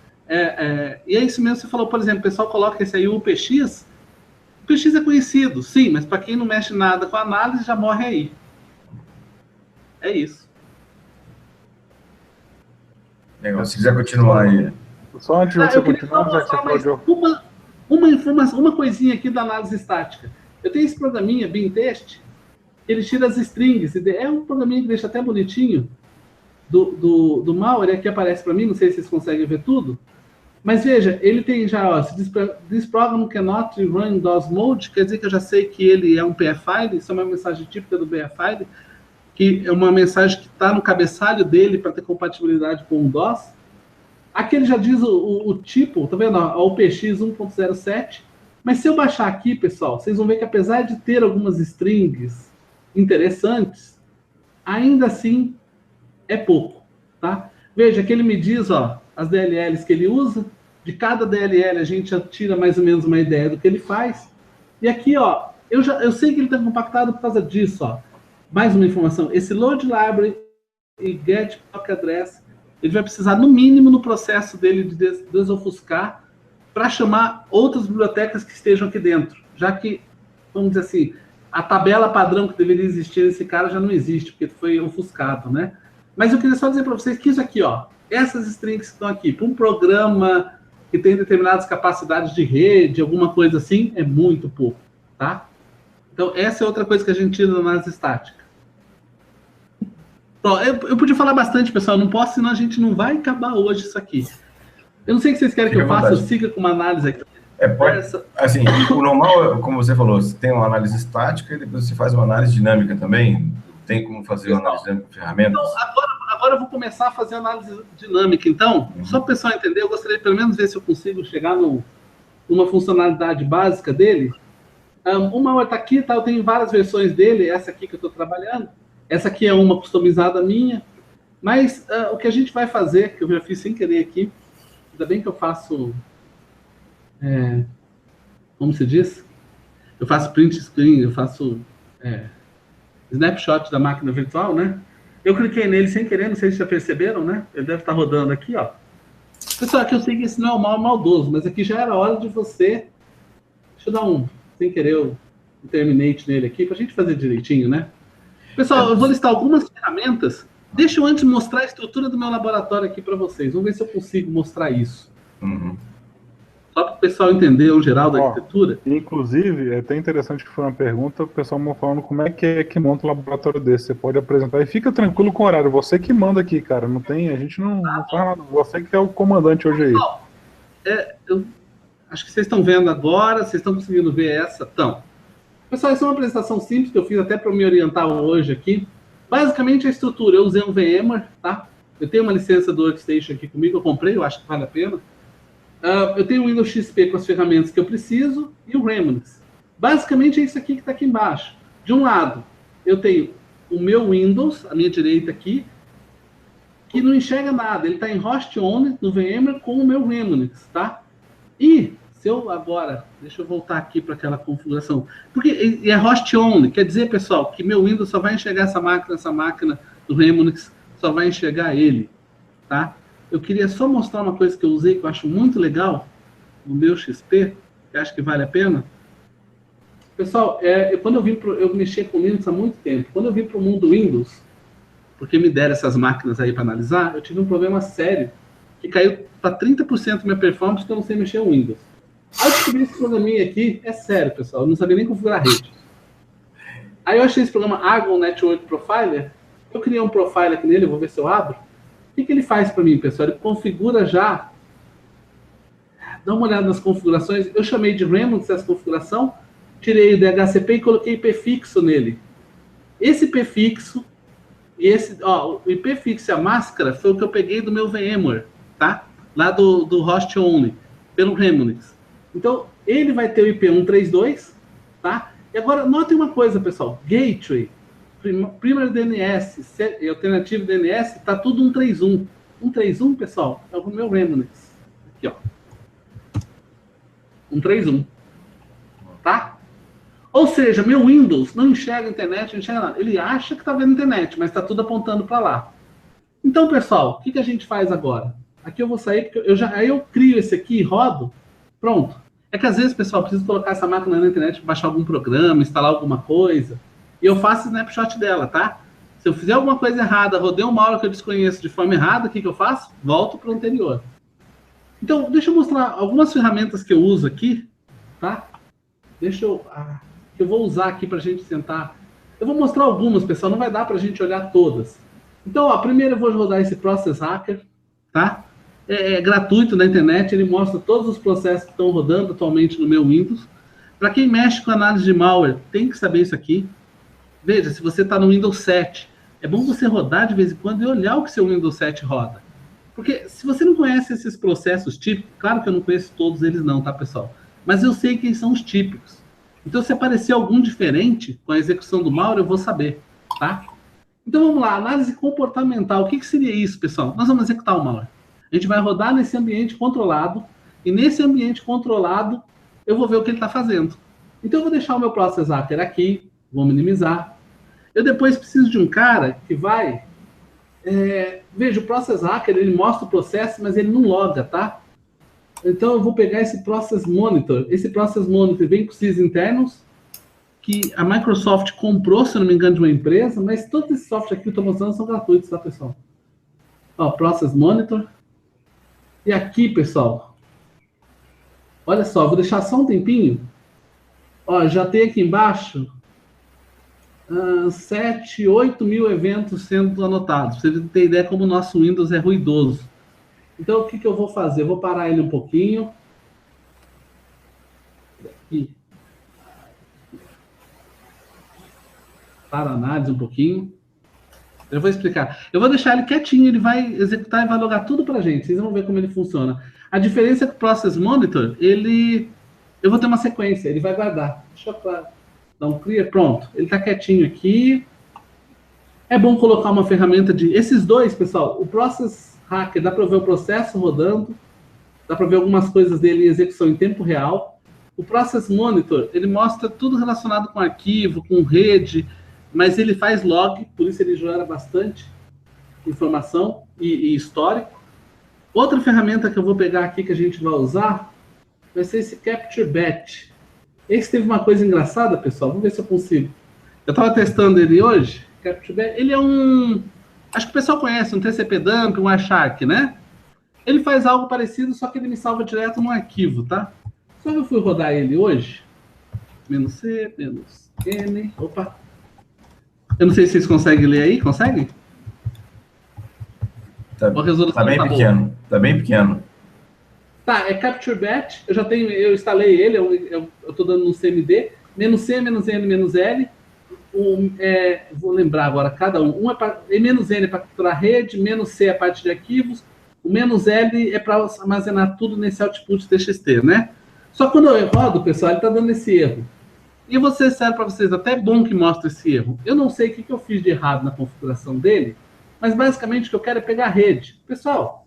E é isso mesmo que você falou, por exemplo, o pessoal coloca esse aí, o PX. O PX é conhecido, sim, mas para quem não mexe nada com a análise, já morre aí. É isso. Legal, se quiser continuar aí. Só antes de você continuar, já que você pode... Uma coisinha aqui da análise estática. Eu tenho esse programinha, BinTest, ele tira as strings. É um programinha que deixa até bonitinho do malware, aqui aparece para mim, não sei se vocês conseguem ver tudo. Mas veja, ele tem já, this program cannot run in DOS mode, quer dizer que eu já sei que ele é um PFile, isso é uma mensagem típica do PFile, que é uma mensagem que está no cabeçalho dele para ter compatibilidade com o DOS. Aqui ele já diz o tipo, tá vendo? O PX 1.07. Mas se eu baixar aqui, pessoal, vocês vão ver que apesar de ter algumas strings interessantes, ainda assim é pouco, tá? Veja que ele me diz, ó, as DLLs que ele usa. De cada DLL a gente já tira mais ou menos uma ideia do que ele faz. E aqui, ó, eu sei que ele está compactado por causa disso, ó. Mais uma informação. Esse load library e get block address ele vai precisar, no mínimo, no processo dele de desofuscar, para chamar outras bibliotecas que estejam aqui dentro, já que, vamos dizer assim, a tabela padrão que deveria existir nesse cara já não existe, porque foi ofuscado, né? Mas eu queria só dizer para vocês que isso aqui, ó, essas strings que estão aqui, para um programa que tem determinadas capacidades de rede, alguma coisa assim, é muito pouco, tá? Então, essa é outra coisa que a gente tira da análise estática. Bom, eu podia falar bastante, pessoal, não posso, senão a gente não vai acabar hoje isso aqui. Eu não sei o que vocês querem que eu faça, eu siga com uma análise aqui. Pode, assim, o normal, como você falou, você tem uma análise estática e depois você faz uma análise dinâmica também. Tem como fazer uma análise dinâmica com ferramentas? Então, agora eu vou começar a fazer análise dinâmica. Então, só para o pessoal entender, eu gostaria de pelo menos ver se eu consigo chegar numa funcionalidade básica dele. O malware está aqui, tá? Eu tenho várias versões dele, essa aqui que eu estou trabalhando. Essa aqui é uma customizada minha. Mas o que a gente vai fazer, que eu já fiz sem querer aqui, ainda bem que eu faço... como se diz? Eu faço print screen, eu faço snapshot da máquina virtual, né? Eu cliquei nele sem querer, não sei se já perceberam, né? Ele deve estar rodando aqui, ó. Pessoal, aqui eu sei que esse não é o maldoso, mas aqui já era hora de você... Deixa eu dar sem querer, eu terminate nele aqui, pra gente fazer direitinho, né? Pessoal, eu vou listar algumas ferramentas. Deixa eu antes mostrar a estrutura do meu laboratório aqui para vocês. Vamos ver se eu consigo mostrar isso. Uhum. Só para o pessoal entender o geral da arquitetura. Inclusive, é até interessante que foi uma pergunta, o pessoal me falando como é que monta um laboratório desse. Você pode apresentar e fica tranquilo com o horário. Você que manda aqui, cara. Não tem, a gente não faz nada. Você que é o comandante hoje aí. Eu acho que vocês estão vendo agora, vocês estão conseguindo ver essa? Então, pessoal, essa é uma apresentação simples que eu fiz até para me orientar hoje aqui. Basicamente, a estrutura, eu usei um VMware, tá? Eu tenho uma licença do Workstation aqui comigo, eu comprei, eu acho que vale a pena. Eu tenho o Windows XP com as ferramentas que eu preciso e o Remnants. Basicamente é isso aqui que está aqui embaixo. De um lado, eu tenho o meu Windows, à minha direita aqui, que não enxerga nada. Ele está em host on no VMware com o meu Remnants, tá? E se eu agora, deixa eu voltar aqui para aquela configuração, porque é host on, quer dizer, pessoal, que meu Windows só vai enxergar essa máquina do Remnants só vai enxergar ele, tá? Eu queria só mostrar uma coisa que eu usei, que eu acho muito legal, no meu XP, que acho que vale a pena. Pessoal, quando eu mexi com Linux há muito tempo, quando eu vim para o mundo Windows, porque me deram essas máquinas aí para analisar, eu tive um problema sério, que caiu para 30% da minha performance, porque eu não sei mexer no Windows. Aí eu descobri esse programinha aqui, é sério, pessoal, eu não sabia nem configurar a rede. Aí eu achei esse programa Argon Network Profiler, eu criei um profile aqui nele, vou ver se eu abro. O que ele faz para mim, pessoal? Ele configura já. Dá uma olhada nas configurações. Eu chamei de Remnants essa configuração, tirei o DHCP e coloquei IP fixo nele. Esse IP fixo, o IP fixo e a máscara foi o que eu peguei do meu VMware, tá? Lá do host only, pelo Remnants. Então, ele vai ter o IP 132, tá? E agora, notem uma coisa, pessoal. Gateway. Primary DNS, alternativo DNS, está tudo 131. 131, pessoal, é o meu Remnants. Aqui, ó. 131. Tá? Ou seja, meu Windows não enxerga a internet, não enxerga nada. Ele acha que está vendo a internet, mas está tudo apontando para lá. Então, pessoal, o que a gente faz agora? Aqui eu vou sair, porque aí eu crio esse aqui e rodo. Pronto. É que às vezes, pessoal, eu preciso colocar essa máquina na internet para baixar algum programa, instalar alguma coisa. E eu faço snapshot dela, tá? Se eu fizer alguma coisa errada, rodei uma aula que eu desconheço de forma errada, o que eu faço? Volto para o anterior. Então, deixa eu mostrar algumas ferramentas que eu uso aqui, tá? Que eu vou usar aqui para a gente sentar. Eu vou mostrar algumas, pessoal, não vai dar para a gente olhar todas. Então, ó, primeiro eu vou rodar esse Process Hacker, tá? É gratuito na internet, ele mostra todos os processos que estão rodando atualmente no meu Windows. Para quem mexe com análise de malware, tem que saber isso aqui. Veja, se você está no Windows 7, é bom você rodar de vez em quando e olhar o que seu Windows 7 roda. Porque se você não conhece esses processos típicos, claro que eu não conheço todos eles não, tá, pessoal? Mas eu sei quem são os típicos. Então, se aparecer algum diferente com a execução do malware, eu vou saber, tá? Então, vamos lá, análise comportamental. O que seria isso, pessoal? Nós vamos executar o malware. A gente vai rodar nesse ambiente controlado, e nesse ambiente controlado, eu vou ver o que ele está fazendo. Então, eu vou deixar o meu Process Hacker aqui, vou minimizar. Eu depois preciso de um cara que vai Veja, o Process Hacker, ele mostra o processo, mas ele não loga, tá? Então, eu vou pegar esse Process Monitor. Esse Process Monitor vem com os internos, que a Microsoft comprou, se eu não me engano, de uma empresa, mas todos esses softwares aqui que eu estou mostrando são gratuitos, tá, pessoal? Ó, Process Monitor. E aqui, pessoal, olha só, vou deixar só um tempinho. Ó, já tem aqui embaixo 7, 8 mil eventos sendo anotados. Pra você ter ideia como o nosso Windows é ruidoso. Então, o que eu vou fazer? Eu vou parar ele um pouquinho. Aqui. Para a análise um pouquinho. Eu vou explicar. Eu vou deixar ele quietinho, ele vai executar e vai logar tudo para a gente. Vocês vão ver como ele funciona. A diferença é que o Process Monitor, eu vou ter uma sequência, ele vai guardar. Deixa eu dar um clear, pronto. Ele está quietinho aqui. É bom colocar uma ferramenta de... Esses dois, pessoal, o Process Hacker, dá para ver o processo rodando, dá para ver algumas coisas dele em execução em tempo real. O Process Monitor, ele mostra tudo relacionado com arquivo, com rede, mas ele faz log, por isso ele gera bastante informação e histórico. Outra ferramenta que eu vou pegar aqui que a gente vai usar vai ser esse Capture Batch. Esse teve uma coisa engraçada, pessoal. Vamos ver se eu consigo. Eu estava testando ele hoje. Capture Batch. Ele é acho que o pessoal conhece, um TCP dump, um Wireshark, né? Ele faz algo parecido, só que ele me salva direto no arquivo, tá? Só que eu fui rodar ele hoje. "-c, "-n". Opa. Eu não sei se vocês conseguem ler aí. Conseguem? Tá bem pequeno. Tá bem pequeno. Tá, é Capture Batch. Eu instalei ele, eu tô dando no CMD. "-c, "-n", "-l". Vou lembrar agora, cada um. "-n" é para capturar rede, "-c" é a parte de arquivos, o "-l" é para armazenar tudo nesse output TXT, né? Só que quando eu rodo, pessoal, ele está dando esse erro. E eu vou ser sério para vocês, até é bom que mostre esse erro. Eu não sei o que eu fiz de errado na configuração dele, mas basicamente o que eu quero é pegar a rede. Pessoal,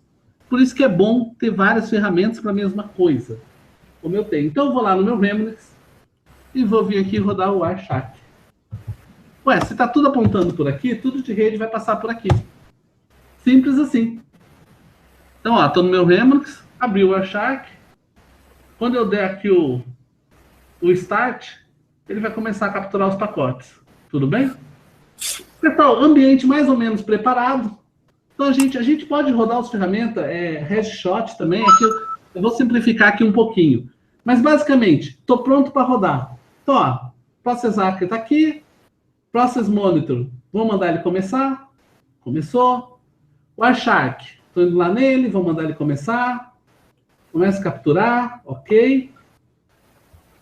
por isso que é bom ter várias ferramentas para a mesma coisa, como eu tenho. Então eu vou lá no meu Remnix e vou vir aqui rodar o Wireshark. Ué, se está tudo apontando por aqui, tudo de rede vai passar por aqui. Simples assim. Então, ó, estou no meu Remnix, abri o Wireshark. Quando eu der aqui o Start, ele vai começar a capturar os pacotes. Tudo bem? Pessoal, ambiente mais ou menos preparado. Então, a gente pode rodar as ferramentas, Headshot também. Aqui eu vou simplificar aqui um pouquinho. Mas, basicamente, estou pronto para rodar. Então, ó, Process Hacker está aqui. Process Monitor, vou mandar ele começar. Começou. Wireshark, estou indo lá nele, vou mandar ele começar. Começa a capturar, ok.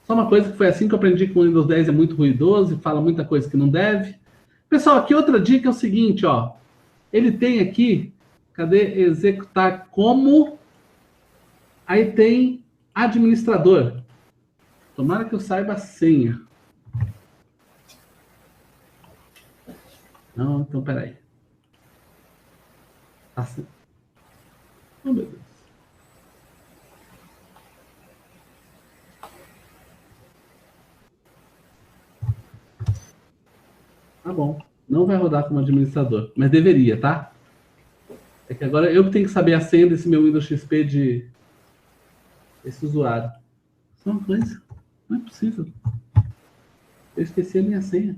Só uma coisa que foi assim que eu aprendi que o Windows 10 é muito ruidoso e fala muita coisa que não deve. Pessoal, aqui outra dica é o seguinte, ó. Ele tem aqui, cadê? Executar como. Aí tem administrador. Tomara que eu saiba a senha. Não, então peraí. Assim. Oh, meu Deus. Tá bom. Não vai rodar como administrador, mas deveria, tá? É que agora eu que tenho que saber a senha desse meu Windows XP de esse usuário. Só uma coisa. Não é possível. Eu esqueci a minha senha.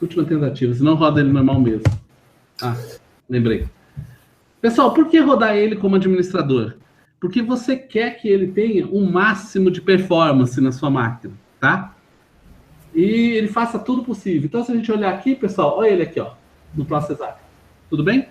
Última tentativa, senão roda ele normal mesmo. Ah, lembrei. Pessoal, por que rodar ele como administrador? Porque você quer que ele tenha um máximo de performance na sua máquina, tá? E ele faça tudo possível. Então, se a gente olhar aqui, pessoal, olha ele aqui, ó, no Process Hacker. Tudo bem?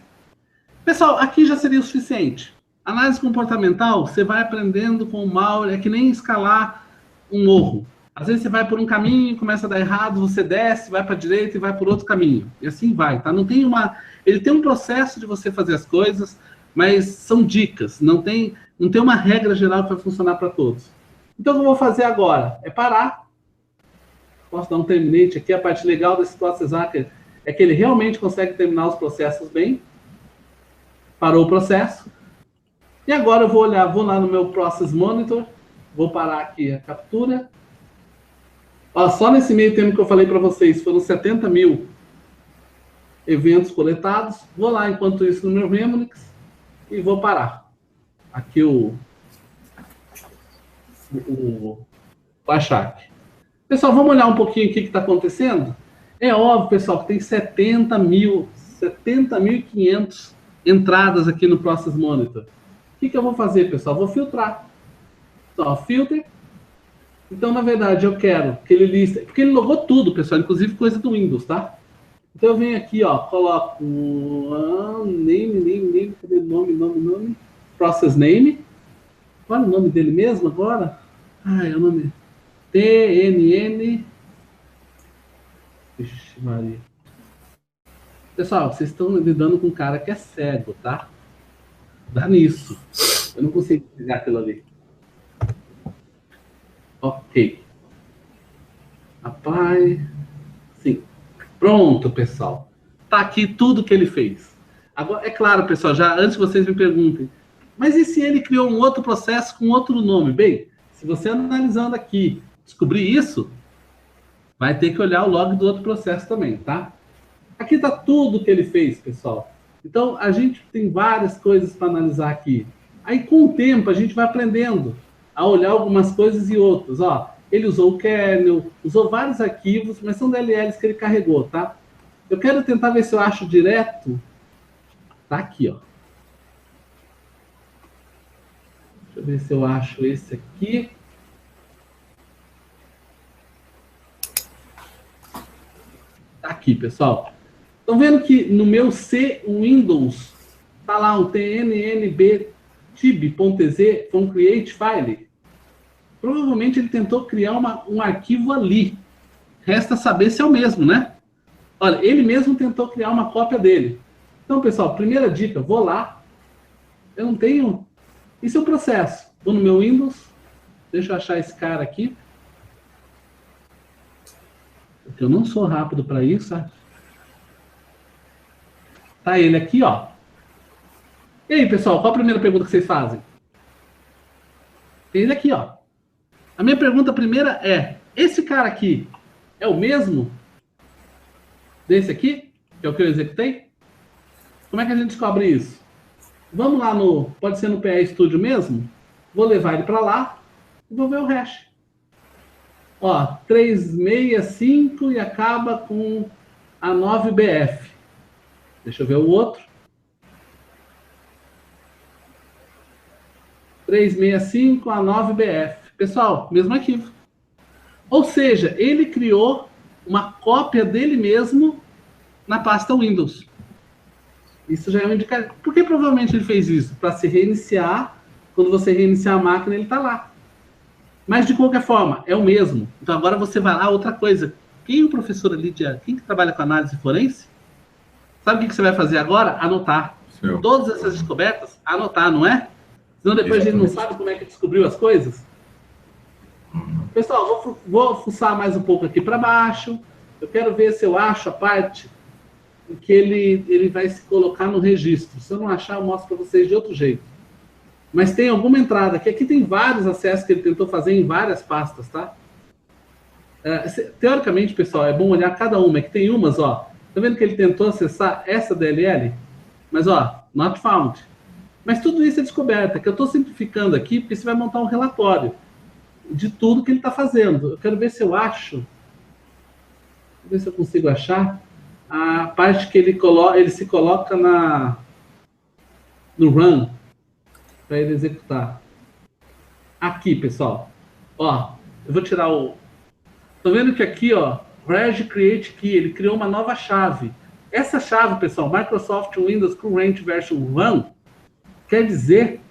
Pessoal, aqui já seria o suficiente. Análise comportamental, você vai aprendendo com o malware, é que nem escalar um morro. Às vezes você vai por um caminho, começa a dar errado, você desce, vai para a direita e vai por outro caminho. E assim vai, tá? Não tem ele tem um processo de você fazer as coisas, mas são dicas. Não tem uma regra geral que vai funcionar para todos. Então, o que eu vou fazer agora é parar. Posso dar um terminate aqui. A parte legal desse Process Hacker é que ele realmente consegue terminar os processos bem. Parou o processo. E agora eu vou lá no meu Process Monitor. Vou parar aqui a captura. Ó, só nesse meio tempo que eu falei para vocês, foram 70 mil eventos coletados. Vou lá, enquanto isso, no meu Remnix e vou parar. Aqui o Achac. Pessoal, vamos olhar um pouquinho o que está acontecendo? É óbvio, pessoal, que tem 70.500 entradas aqui no Process Monitor. O que eu vou fazer, pessoal? Vou filtrar. Então, filter. Então, na verdade, eu quero que ele liste... Porque ele logou tudo, pessoal, inclusive coisa do Windows, tá? Então, eu venho aqui, ó, coloco name, cadê nome? Process name. Qual é o nome dele mesmo agora? Ah, é o nome... TNN... Vixe, Maria. Pessoal, vocês estão lidando com um cara que é cego, tá? Dá nisso. Eu não consigo pegar aquilo ali. Ok. Apply. Sim. Pronto, pessoal. Tá aqui tudo que ele fez. Agora, é claro, pessoal, já antes que vocês me perguntem, mas e se ele criou um outro processo com outro nome? Bem, se você analisando aqui descobrir isso, vai ter que olhar o log do outro processo também, tá? Aqui tá tudo que ele fez, pessoal. Então, a gente tem várias coisas para analisar aqui. Aí, com o tempo, a gente vai aprendendo a olhar algumas coisas e outras. Ó, ele usou o kernel, usou vários arquivos, mas são DLLs que ele carregou, tá? Eu quero tentar ver se eu acho direto. Tá aqui, ó. Deixa eu ver se eu acho esse aqui. Tá aqui, pessoal. Estão vendo que no meu C Windows tá lá um tnb.tib.ez from create file. Provavelmente ele tentou criar um arquivo ali. Resta saber se é o mesmo, né? Olha, ele mesmo tentou criar uma cópia dele. Então, pessoal, primeira dica, vou lá. Eu não tenho... Isso é o processo. Vou no meu Windows. Deixa eu achar esse cara aqui. Porque eu não sou rápido para isso, sabe? Tá ele aqui, ó. E aí, pessoal, qual a primeira pergunta que vocês fazem? Tem ele aqui, ó. A minha pergunta primeira é, esse cara aqui é o mesmo desse aqui, que é o que eu executei? Como é que a gente descobre isso? Vamos lá no, pode ser no PE Studio mesmo? Vou levar ele para lá e vou ver o hash. Ó, 365 e acaba com a 9BF. Deixa eu ver o outro. 365 a 9BF. Pessoal, mesmo arquivo. Ou seja, ele criou uma cópia dele mesmo na pasta Windows. Isso já é um indicador. Por que provavelmente ele fez isso? Para se reiniciar. Quando você reiniciar a máquina, ele está lá. Mas, de qualquer forma, é o mesmo. Então, agora você vai lá, outra coisa. Quem é o professor ali, quem que trabalha com análise forense? Sabe o que você vai fazer agora? Anotar. Seu. Todas essas descobertas, anotar, não é? Senão depois a gente não sabe como é que descobriu as coisas. Pessoal, vou fuçar mais um pouco aqui para baixo. Eu quero ver se eu acho a parte em que ele vai se colocar no registro. Se eu não achar, eu mostro para vocês de outro jeito. Mas tem alguma entrada, que aqui tem vários acessos que ele tentou fazer em várias pastas, tá? Teoricamente, pessoal, é bom olhar cada uma. É que tem umas, ó. Tá vendo que ele tentou acessar essa DLL? Mas, ó, not found. Mas tudo isso é descoberta, que eu estou simplificando aqui, porque você vai montar um relatório de tudo que ele está fazendo. Eu quero ver se eu acho. Vou ver se eu consigo achar a parte que ele se coloca no run para ele executar. Aqui, pessoal. Ó, eu vou tirar o... Estão vendo que aqui, ó, Reg Create Key, ele criou uma nova chave. Essa chave, pessoal, Microsoft Windows Current Version 1, quer dizer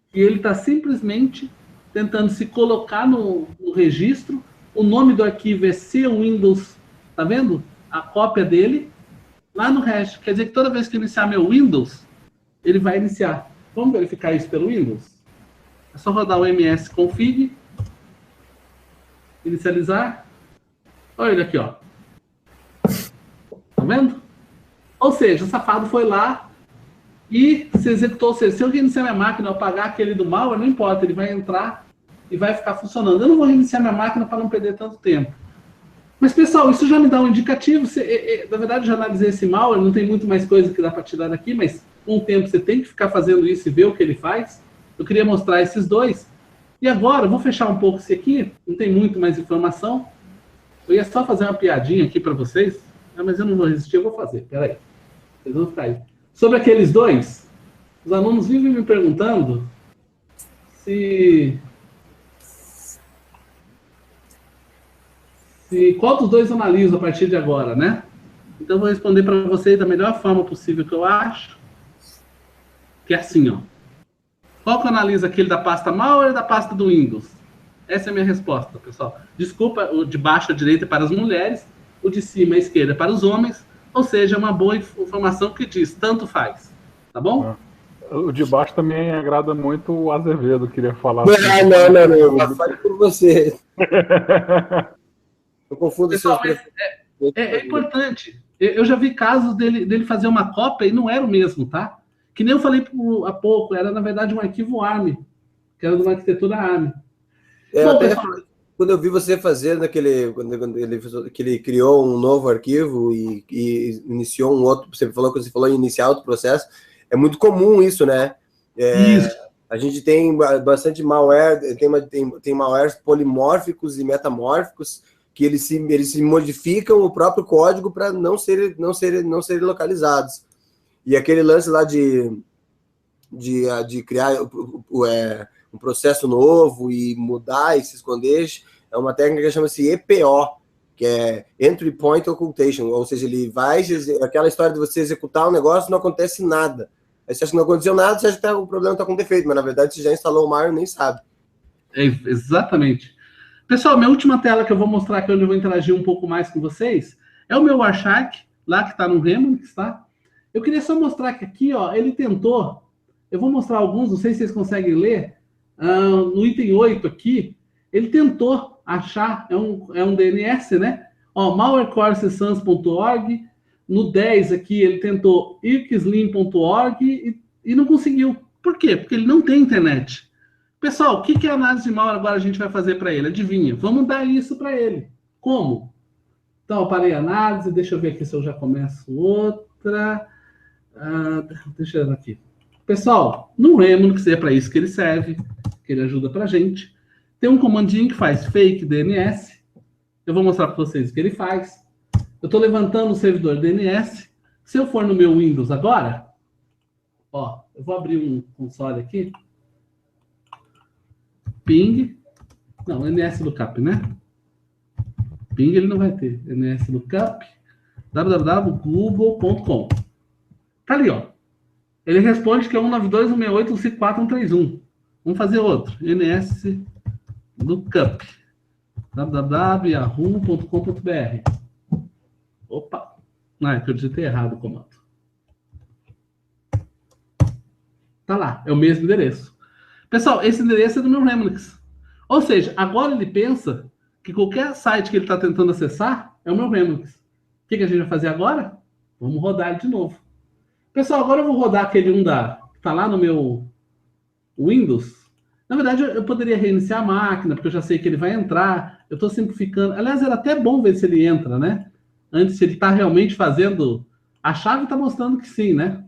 que ele está simplesmente tentando se colocar no registro. O nome do arquivo é C Windows, tá vendo? A cópia dele lá no hash. Quer dizer que toda vez que eu iniciar meu Windows, ele vai iniciar. Vamos verificar isso pelo Windows? É só rodar o msconfig, inicializar. Olha ele aqui, ó. Tá vendo? Ou seja, o safado foi lá e se executou. Ou seja, se eu reiniciar minha máquina, eu apagar aquele do malware, não importa, ele vai entrar e vai ficar funcionando. Eu não vou reiniciar minha máquina para não perder tanto tempo. Mas, pessoal, isso já me dá um indicativo. Na verdade, eu já analisei esse malware, não tem muito mais coisa que dá para tirar daqui, mas com o tempo você tem que ficar fazendo isso e ver o que ele faz. Eu queria mostrar esses dois. E agora, eu vou fechar um pouco esse aqui, não tem muito mais informação. Eu ia só fazer uma piadinha aqui para vocês, mas eu não vou resistir, eu vou fazer. Peraí. Vocês vão ficar aí. Sobre aqueles dois, os alunos vivem me perguntando qual dos dois eu analiso a partir de agora, né? Então, eu vou responder para vocês da melhor forma possível que eu acho, que é assim, ó. Qual que eu analiso, aquele da pasta malware ou da pasta do Windows? Essa é a minha resposta, pessoal. Desculpa, o de baixo à direita é para as mulheres, o de cima à esquerda é para os homens, ou seja, é uma boa informação que diz, tanto faz. Tá bom? O de baixo também agrada muito o Azevedo, queria falar. Não. Fale por você. Eu confundo pessoal, mas é importante. Eu já vi casos dele fazer uma cópia e não era o mesmo, tá? Que nem eu falei há pouco, era na verdade um arquivo ARM, que era de uma arquitetura ARM. Bom, pessoal, quando eu vi você fazer que ele criou um novo arquivo e iniciou um outro, você falou em iniciar outro processo, é muito comum isso, né? Isso. A gente tem bastante malware, tem malwares polimórficos e metamórficos que eles se modificam o próprio código para não serem localizados. E aquele lance lá de criar um processo novo e mudar e se esconder é uma técnica que chama-se EPO, que é Entry Point Occultation, ou seja, ele vai, aquela história de você executar um negócio, não acontece nada. Aí você acha que não aconteceu nada, você acha que o problema está com defeito, mas na verdade você já instalou o malware e nem sabe. Exatamente. Pessoal, minha última tela que eu vou mostrar aqui, onde eu vou interagir um pouco mais com vocês, é o meu Wireshark, lá que está no Remnix, tá? Eu queria só mostrar que aqui, ó, ele tentou, eu vou mostrar alguns, não sei se vocês conseguem ler, no item 8 aqui, ele tentou achar, é um DNS, né? Ó, malwarecoresesans.org, no 10 aqui ele tentou irkslim.org e não conseguiu. Por quê? Porque ele não tem internet. Pessoal, o que é análise de malware agora a gente vai fazer para ele? Adivinha? Vamos dar isso para ele. Como? Então, eu parei a análise, deixa eu ver aqui se eu já começo outra. Deixa eu ver aqui. Pessoal, no Remnix é para isso que ele serve, que ele ajuda para a gente. Tem um comandinho que faz fake DNS. Eu vou mostrar para vocês o que ele faz. Eu estou levantando o servidor DNS. Se eu for no meu Windows agora, ó, eu vou abrir um console aqui. Ping. Não, NSLookup, né? Ping ele não vai ter. NSLookup. www.google.com. Tá ali, ó. Ele responde que é 192.168.154.131. Vamos fazer outro. NSLookup. www.yahoo.com.br. Opa! Não, é que eu digitei errado o comando. Tá lá, é o mesmo endereço. Pessoal, esse endereço é do meu Remnix. Ou seja, agora ele pensa que qualquer site que ele está tentando acessar é o meu Remnix. O que a gente vai fazer agora? Vamos rodar ele de novo. Pessoal, agora eu vou rodar aquele que está lá no meu Windows. Na verdade, eu poderia reiniciar a máquina, porque eu já sei que ele vai entrar. Eu estou simplificando. Aliás, era até bom ver se ele entra, né? Antes, se ele está realmente fazendo... A chave está mostrando que sim, né?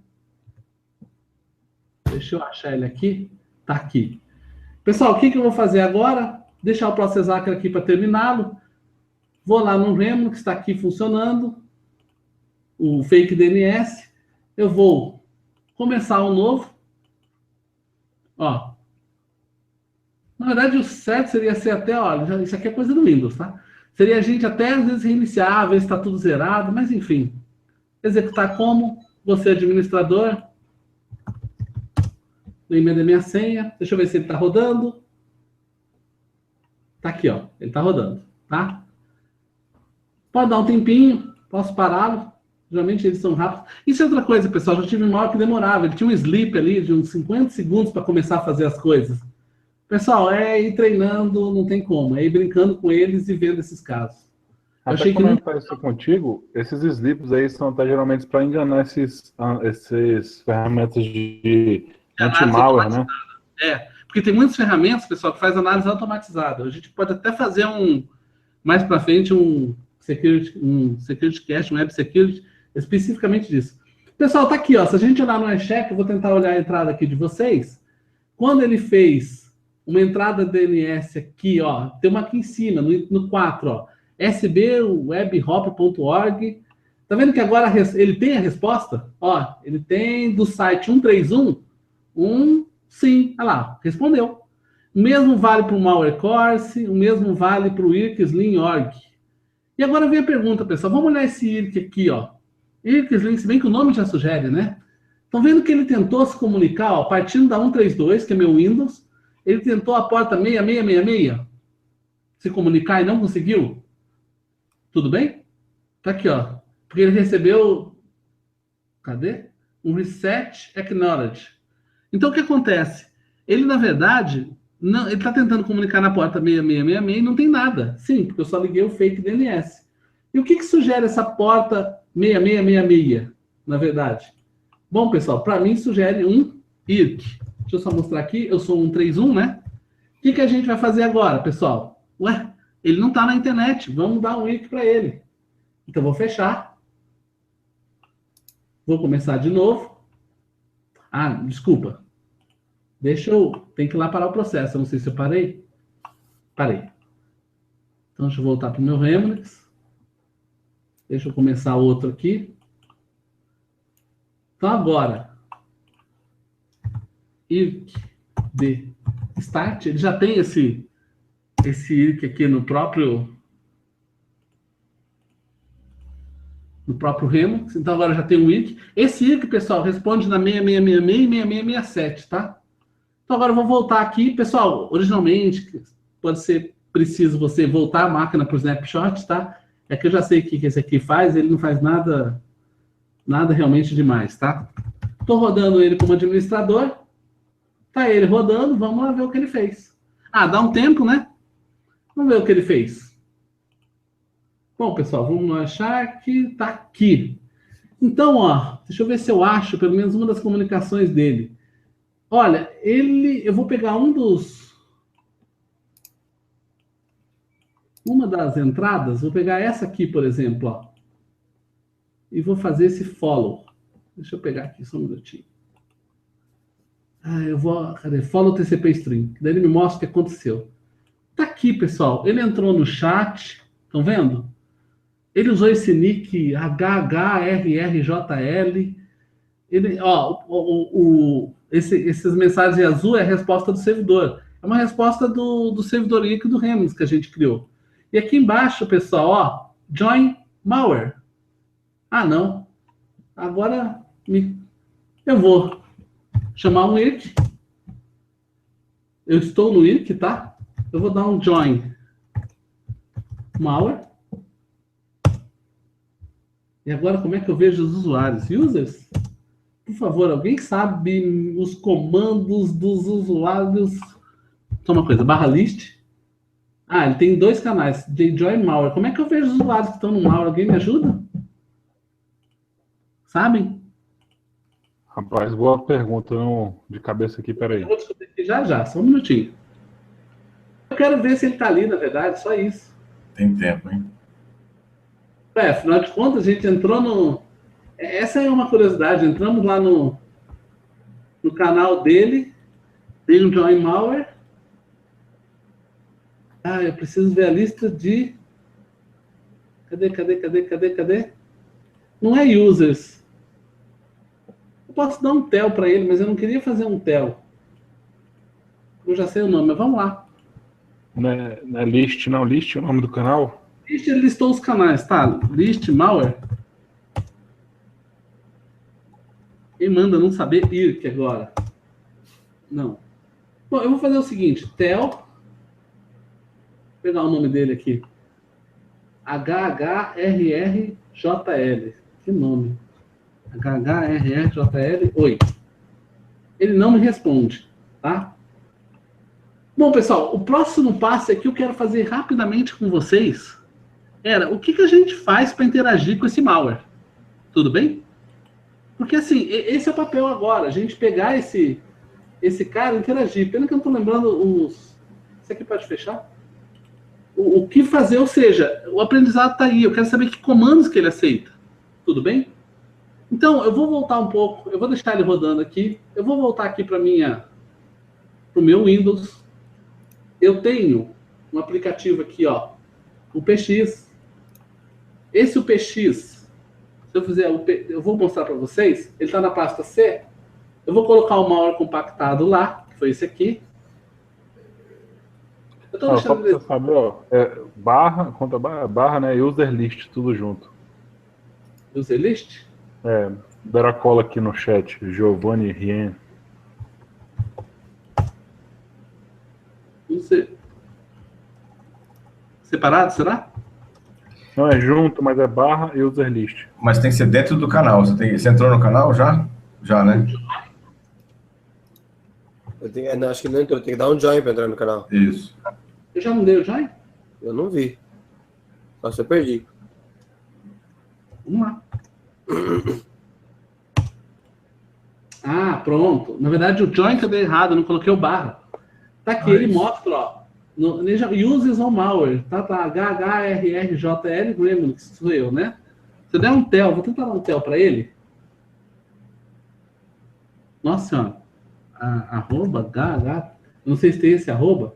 Deixa eu achar ele aqui. Está aqui. Pessoal, o que eu vou fazer agora? Deixar o Process Hacker aqui para terminá-lo. Vou lá no Remnix, que está aqui funcionando. O Fake DNS. Eu vou começar um novo. Ó. Na verdade, o certo seria ser até, olha, isso aqui é coisa do Windows, tá? Seria a gente até, às vezes, reiniciar, ver se está tudo zerado, mas enfim. Executar como? Você, administrador. Lembrei da minha senha. Deixa eu ver se ele está rodando. Tá aqui, ó. Ele está rodando, tá? Pode dar um tempinho. Posso pará-lo. Geralmente eles são rápidos. Isso é outra coisa, pessoal. Já tive um mal que demorava. Ele tinha um sleep ali de uns 50 segundos para começar a fazer as coisas. Pessoal, é ir treinando, não tem como. É ir brincando com eles e vendo esses casos. Eu achei que não isso contigo. Esses sleeps aí são até geralmente para enganar esses ferramentas de anti-malware, né? Porque tem muitas ferramentas, pessoal, que faz análise automatizada. A gente pode até fazer mais para frente security cache, um web security, especificamente disso. Pessoal, tá aqui, ó. Se a gente olhar no iCheck, eu vou tentar olhar a entrada aqui de vocês. Quando ele fez uma entrada DNS aqui, ó, tem uma aqui em cima, no 4, ó, sbwebhop.org. Tá vendo que agora ele tem a resposta? Ó, ele tem do site 131, sim, olha lá, respondeu. O mesmo vale para o MalwareCourse, o mesmo vale para o IRC-Slim.org. E agora vem a pergunta, pessoal, vamos olhar esse IRC aqui, ó. IRC-Slim, se bem que o nome já sugere, né? Estão vendo que ele tentou se comunicar, ó, partindo da 132, que é meu Windows, ele tentou a porta 6666, se comunicar e não conseguiu? Tudo bem? Tá aqui, ó. Porque ele recebeu, cadê? Um reset acknowledge. Então, o que acontece? Ele, na verdade, não, ele está tentando comunicar na porta 6666 e não tem nada. Sim, porque eu só liguei o fake DNS. E o que sugere essa porta 6666, na verdade? Bom, pessoal, para mim sugere um IRC. Deixa eu só mostrar aqui. Eu sou 131, né? O que a gente vai fazer agora, pessoal? Ué, ele não está na internet. Vamos dar um IRC para ele. Então, vou fechar. Vou começar de novo. Ah, desculpa. Tem que ir lá parar o processo. Eu não sei se eu parei. Parei. Então, deixa eu voltar para o meu Remnix. Deixa eu começar outro aqui. Então, agora, IRC de start, ele já tem esse IRC aqui no próprio Remnix. Então, agora já tem um IRC. Esse IRC, pessoal, responde na 6666 e 6667, tá? Então, agora eu vou voltar aqui. Pessoal, originalmente, pode ser preciso você voltar a máquina para o snapshot, tá? É que eu já sei o que esse aqui faz, ele não faz nada realmente demais, tá? Estou rodando ele como administrador. Tá ele rodando, vamos lá ver o que ele fez. Ah, dá um tempo, né? Vamos ver o que ele fez. Bom, pessoal, vamos achar que tá aqui. Então, ó, deixa eu ver se eu acho pelo menos uma das comunicações dele. Olha, eu vou pegar uma das entradas, vou pegar essa aqui, por exemplo, ó, e vou fazer esse follow. Deixa eu pegar aqui, só um minutinho. Cadê? Follow TCP string. Daí ele me mostra o que aconteceu. Tá aqui, pessoal. Ele entrou no chat, estão vendo? Ele usou esse nick HHRRJL. Ele, ó, essas mensagens azul é a resposta do servidor. É uma resposta do servidor IRC do Remnix que a gente criou. E aqui embaixo, pessoal, ó, join malware. Ah, não. Agora eu vou chamar um IRC. Eu estou no IRC, tá? Eu vou dar um join malware. E agora, como é que eu vejo os usuários? Users? Por favor, alguém sabe os comandos dos usuários? Só uma coisa, /list. Ah, ele tem 2 canais. Join malware. Como é que eu vejo os usuários que estão no malware? Alguém me ajuda? Sabem? Rapaz, boa pergunta, não, de cabeça aqui, peraí. Eu vou descobrir aqui já, só um minutinho. Eu quero ver se ele está ali, na verdade, só isso. Tem tempo, hein? Afinal de contas, a gente entrou no... Essa é uma curiosidade, entramos lá no canal dele, tem um Join Malware. Ah, eu preciso ver a lista de... Cadê? Não é users. Eu posso dar um tel para ele, mas eu não queria fazer um tel. Eu já sei o nome, mas vamos lá. Não é list, não. List é o nome do canal? List, ele listou os canais, tá? List, malware. Quem manda não saber IRC agora? Não. Bom, eu vou fazer o seguinte. Tel. Vou pegar o nome dele aqui. HHRRJL. Que nome? HHRRJL. Oi. Ele não me responde, tá? Bom, pessoal, o próximo passo que eu quero fazer rapidamente com vocês era o que a gente faz para interagir com esse malware. Tudo bem? Porque, assim, esse é o papel agora. A gente pegar esse cara e interagir. Pena que eu não estou lembrando os... Isso aqui pode fechar? o que fazer, ou seja, o aprendizado está aí, eu quero saber que comandos que ele aceita. Tudo bem? Então, eu vou voltar um pouco, eu vou deixar ele rodando aqui, eu vou voltar aqui para o meu Windows. Eu tenho um aplicativo aqui, ó, o PX. Esse o PX, se eu fizer, eu vou mostrar para vocês, ele está na pasta C, eu vou colocar o malware compactado lá, que foi esse aqui. Eu estou Só deixando para você saber, ó, barra, né, user list, tudo junto. User list? Deram a cola aqui no chat, Giovanni Rien. Separado, será? Não, é junto, mas é barra e user list. Mas tem que ser dentro do canal. Você entrou no canal já? Já, né? Não, acho que não entrou. Tem que dar um join para entrar no canal. Isso. Eu já não dei o join? Eu não vi. Nossa, eu perdi. Vamos lá. Ah, pronto. Na verdade, o join que eu dei errado, eu não coloquei o barra. Tá aqui, ele mostra, ó. Uses on malware. Tá, HHRRJL Gremlin, que sou eu, né? Se eu der um tel, vou tentar dar um tel para ele. Nossa senhora. Arroba, HH. Não sei se tem esse arroba.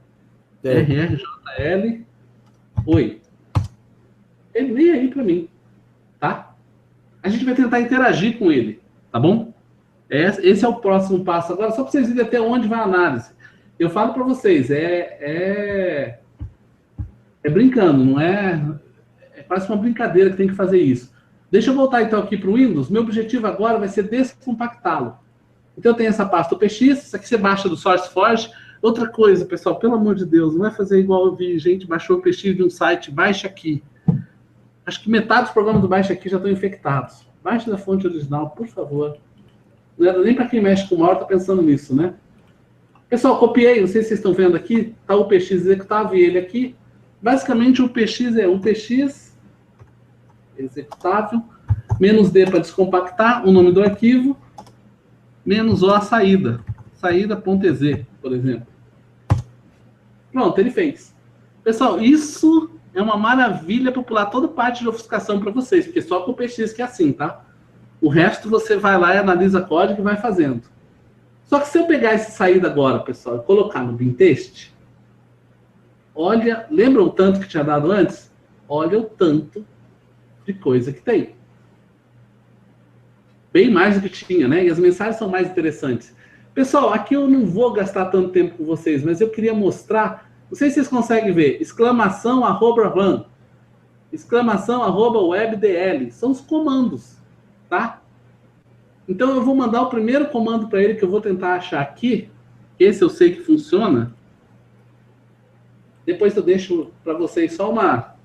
RRJL. Oi. Ele nem aí para mim. Tá? A gente vai tentar interagir com ele. Tá bom? Esse é o próximo passo. Agora, só para vocês verem até onde vai a análise. Eu falo para vocês, é brincando, não é? É quase uma brincadeira que tem que fazer isso. Deixa eu voltar então aqui para o Windows. Meu objetivo agora vai ser descompactá-lo. Então eu tenho essa pasta, o PX, isso aqui você baixa do SourceForge. Outra coisa, pessoal, pelo amor de Deus, não vai fazer igual eu vi, gente, baixou o PX de um site, baixa aqui. Acho que metade dos programas do baixa aqui já estão infectados. Baixe da fonte original, por favor. Não era nem para quem mexe com o malware tá pensando nisso, né? Pessoal, copiei, não sei se vocês estão vendo aqui, tá o PX executável e ele aqui. Basicamente o PX é um PX executável, -D para descompactar, o nome do arquivo, -O a saída, saída.exe, por exemplo. Pronto, ele fez. Pessoal, isso é uma maravilha para pular toda parte de ofuscação para vocês, porque só com o PX que é assim, tá? O resto você vai lá e analisa código e vai fazendo. Só que se eu pegar essa saída agora, pessoal, e colocar no bintest, olha, lembra o tanto que tinha dado antes? Olha o tanto de coisa que tem. Bem mais do que tinha, né? E as mensagens são mais interessantes. Pessoal, aqui eu não vou gastar tanto tempo com vocês, mas eu queria mostrar, não sei se vocês conseguem ver, exclamação @run, exclamação @webdl, são os comandos, tá? Então eu vou mandar o primeiro comando para ele que eu vou tentar achar aqui. Esse eu sei que funciona. Depois eu deixo para vocês só uma... Deixa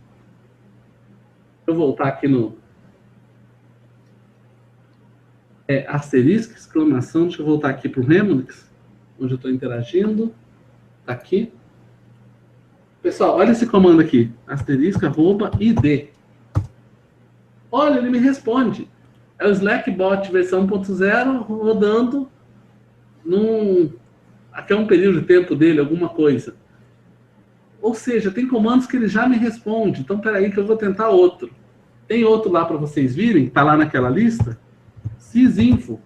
eu voltar aqui no... asterisco, exclamação. Deixa eu voltar aqui para o Remnix, onde eu estou interagindo. Tá aqui. Pessoal, olha esse comando aqui. Asterisco, @id. Olha, ele me responde. É o Slackbot versão 1.0 rodando até um período de tempo dele, alguma coisa. Ou seja, tem comandos que ele já me responde. Então, peraí que eu vou tentar outro. Tem outro lá para vocês virem, está lá naquela lista. Sysinfo.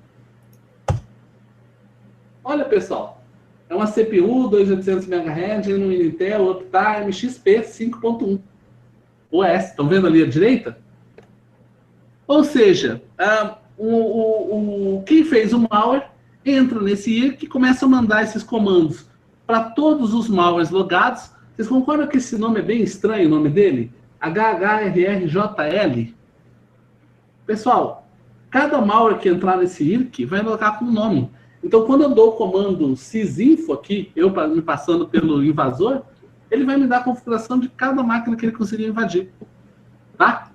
Olha, pessoal. É uma CPU 2800 MHz, no Intel Uptime XP 5.1. OS. Estão vendo ali à direita? Ou seja, quem fez o malware entra nesse IRC e começa a mandar esses comandos para todos os malwares logados. Vocês concordam que esse nome é bem estranho, o nome dele? HHRRJL. Pessoal, cada malware que entrar nesse IRC vai logar com um nome. Então, quando eu dou o comando sysinfo aqui, eu me passando pelo invasor, ele vai me dar a configuração de cada máquina que ele conseguir invadir. Tá?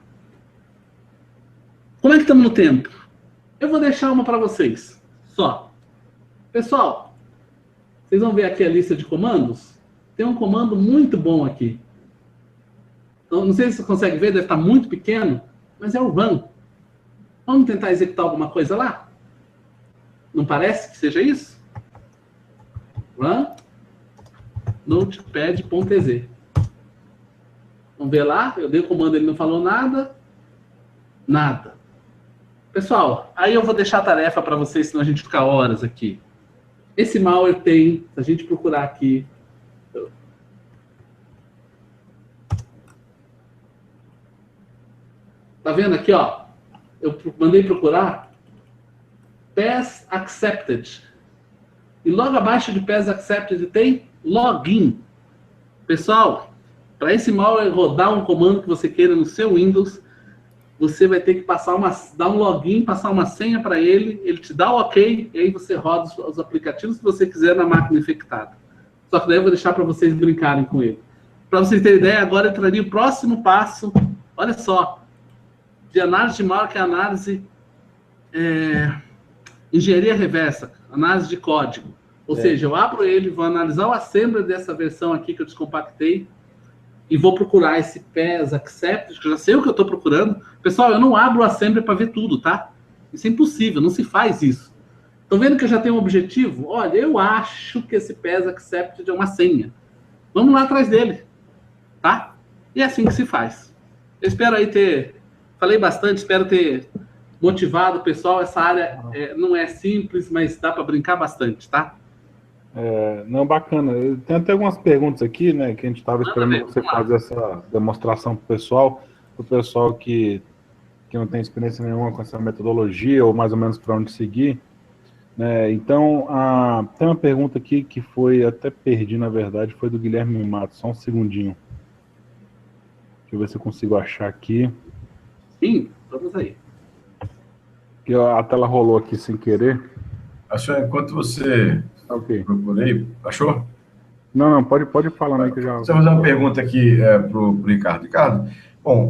Como é que estamos no tempo? Eu vou deixar uma para vocês, só. Pessoal, vocês vão ver aqui a lista de comandos? Tem um comando muito bom aqui. Então, não sei se você consegue ver, deve estar muito pequeno, mas é o run. Vamos tentar executar alguma coisa lá? Não parece que seja isso? Run notepad.exe. Vamos ver lá, eu dei o comando, ele não falou nada. Nada. Pessoal, aí eu vou deixar a tarefa para vocês, senão a gente fica horas aqui. Esse malware tem, se a gente procurar aqui... Tá vendo aqui, ó? Eu mandei procurar Pass Accepted. E logo abaixo de Pass Accepted tem Login. Pessoal, para esse malware rodar um comando que você queira no seu Windows, você vai ter que dar um login, passar uma senha para ele, ele te dá o ok, e aí você roda os aplicativos que você quiser na máquina infectada. Só que daí eu vou deixar para vocês brincarem com ele. Para vocês terem ideia, agora entraria o próximo passo, olha só, de análise de malware, que é análise engenharia reversa, análise de código. Ou seja, eu abro ele, vou analisar o assembly dessa versão aqui que eu descompactei e vou procurar esse PES Accept, que eu já sei o que eu estou procurando. Pessoal, eu não abro o assembly para ver tudo, tá? Isso é impossível, não se faz isso. Estão vendo que eu já tenho um objetivo? Olha, eu acho que esse PES Accept é uma senha. Vamos lá atrás dele, tá? E é assim que se faz. Eu espero aí ter... Falei bastante, espero ter motivado o pessoal. Essa área não é simples, mas dá para brincar bastante, tá? Não, bacana. Tem até algumas perguntas aqui, né, que a gente estava esperando você fazer essa demonstração para o pessoal que não tem experiência nenhuma com essa metodologia, ou mais ou menos para onde seguir. Né? Então, tem uma pergunta aqui que foi, até perdi na verdade, foi do Guilherme Matos, só um segundinho. Deixa eu ver se eu consigo achar aqui. Sim, vamos aí. A tela rolou aqui sem querer. Achou, enquanto você... Ok. Procurei. Achou? Não, pode falar aí que eu já... Deixa eu fazer uma pergunta aqui para o Ricardo. Ricardo, bom,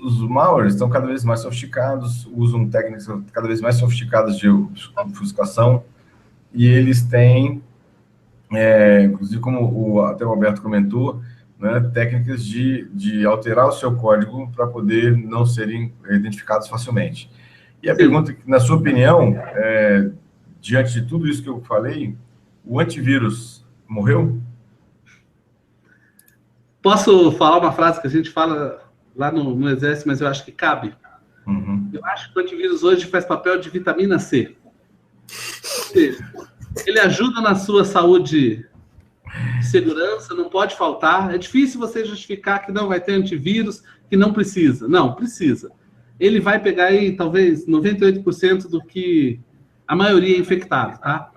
os malwares estão cada vez mais sofisticados, usam técnicas cada vez mais sofisticadas de obfuscação, e eles têm, inclusive como até o Alberto comentou, né, técnicas de alterar o seu código para poder não serem identificados facilmente. E a pergunta, na sua opinião, diante de tudo isso que eu falei, o antivírus morreu? Posso falar uma frase que a gente fala lá no Exército, mas eu acho que cabe? Uhum. Eu acho que o antivírus hoje faz papel de vitamina C. Ou seja, ele ajuda na sua saúde de segurança, não pode faltar. É difícil você justificar que não vai ter antivírus, que não precisa. Não, precisa. Ele vai pegar aí, talvez, 98% do que a maioria é infectado, tá?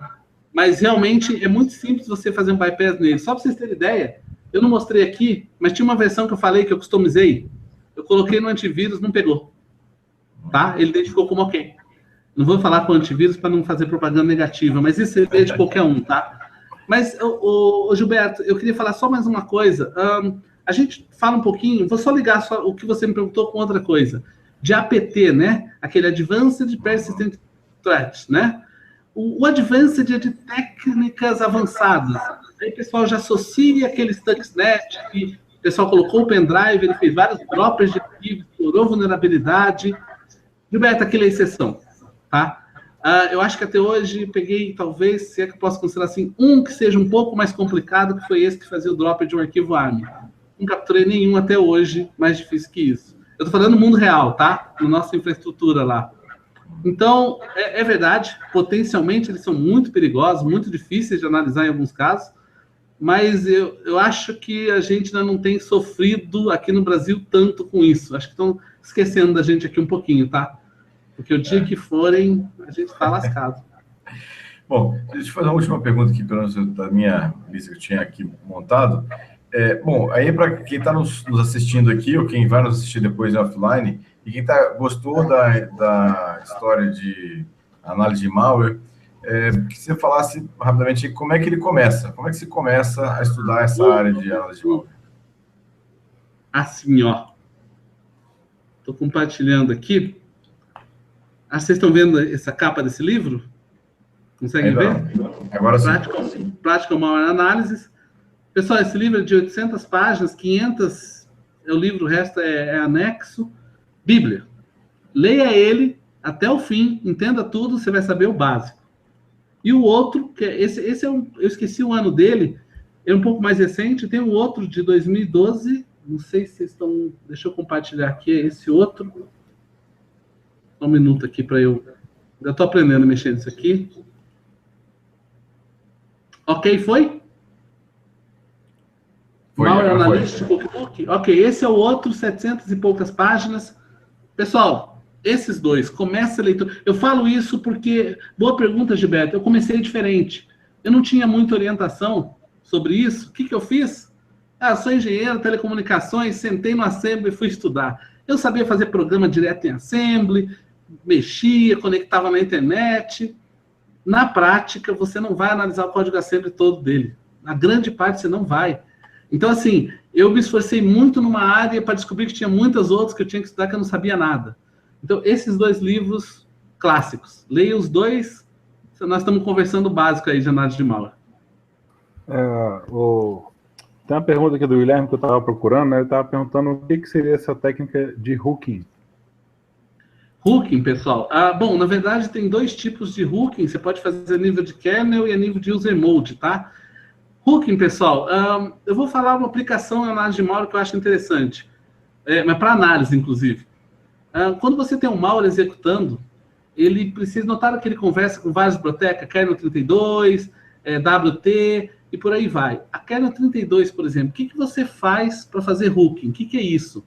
Mas realmente é muito simples você fazer um bypass nele. Só para vocês terem ideia, eu não mostrei aqui, mas tinha uma versão que eu falei que eu customizei. Eu coloquei no antivírus, não pegou. Tá? Ele identificou como ok. Não vou falar com o antivírus para não fazer propaganda negativa, mas isso é de qualquer um, tá? Mas, Gilberto, eu queria falar só mais uma coisa. A gente fala um pouquinho, vou só ligar só o que você me perguntou com outra coisa. De APT, né? Aquele Advanced Persistent Threat, né? O Advanced é de técnicas avançadas. Aí o pessoal já associa aquele Stuxnet, que o pessoal colocou o pendrive, ele fez vários droppers de arquivo, explorou vulnerabilidade. Gilberto, aquilo é exceção, tá? Eu acho que até hoje peguei, talvez, se é que eu posso considerar assim, um que seja um pouco mais complicado, que foi esse que fazia o drop de um arquivo ARM. Não capturei nenhum até hoje mais difícil que isso. Eu tô falando no mundo real, tá? Na nossa infraestrutura lá. Então, é verdade, potencialmente eles são muito perigosos, muito difíceis de analisar em alguns casos, mas eu acho que a gente ainda não tem sofrido aqui no Brasil tanto com isso. Acho que estão esquecendo da gente aqui um pouquinho, tá? Porque o dia que forem, a gente está lascado. Bom, deixa eu fazer uma última pergunta aqui, pelo menos da minha lista que eu tinha aqui montado. Bom, aí para quem está nos assistindo aqui, ou quem vai nos assistir depois em offline, e quem gostou da história de análise de malware, que você falasse rapidamente como é que ele começa, como é que se começa a estudar essa área de análise de malware? Assim, ó. Estou compartilhando aqui. Vocês estão vendo essa capa desse livro? Conseguem ver? Agora sim. Practical Malware Analysis. Pessoal, esse livro é de 800 páginas, 500 é o livro, o resto é anexo. Bíblia. Leia ele até o fim, entenda tudo, você vai saber o básico. E o outro, que esse é eu esqueci o ano dele, é um pouco mais recente, tem um outro de 2012, não sei se vocês estão... Deixa eu compartilhar aqui esse outro. Um minuto aqui para eu... Ainda estou aprendendo a mexer nisso aqui. Ok, foi? Malware Analyst Cookbook? Ok, esse é o outro, 700 e poucas páginas. Pessoal, esses dois, começa a leitura. Eu falo isso porque... Boa pergunta, Gilberto. Eu comecei diferente. Eu não tinha muita orientação sobre isso. O que eu fiz? Sou engenheiro, telecomunicações, sentei no Assembly e fui estudar. Eu sabia fazer programa direto em Assembly, mexia, conectava na internet. Na prática, você não vai analisar o código Assembly todo dele. Na grande parte, você não vai. Então, assim, eu me esforcei muito numa área para descobrir que tinha muitas outras que eu tinha que estudar que eu não sabia nada. Então, esses dois livros clássicos. Leia os dois, nós estamos conversando básico aí de análise de malware. Tem uma pergunta aqui do Guilherme que eu estava procurando, né? Ele estava perguntando o que seria essa técnica de hooking. Hooking, pessoal. Bom, na verdade, tem dois tipos de hooking. Você pode fazer a nível de kernel e a nível de user mode, tá? Hooking, pessoal, eu vou falar uma aplicação em análise de malware que eu acho interessante, mas para análise, inclusive. Quando você tem um malware executando, ele precisa notar que ele conversa com várias bibliotecas, kernel 32, WT e por aí vai. A kernel 32, por exemplo, o que você faz para fazer hooking? O que é isso?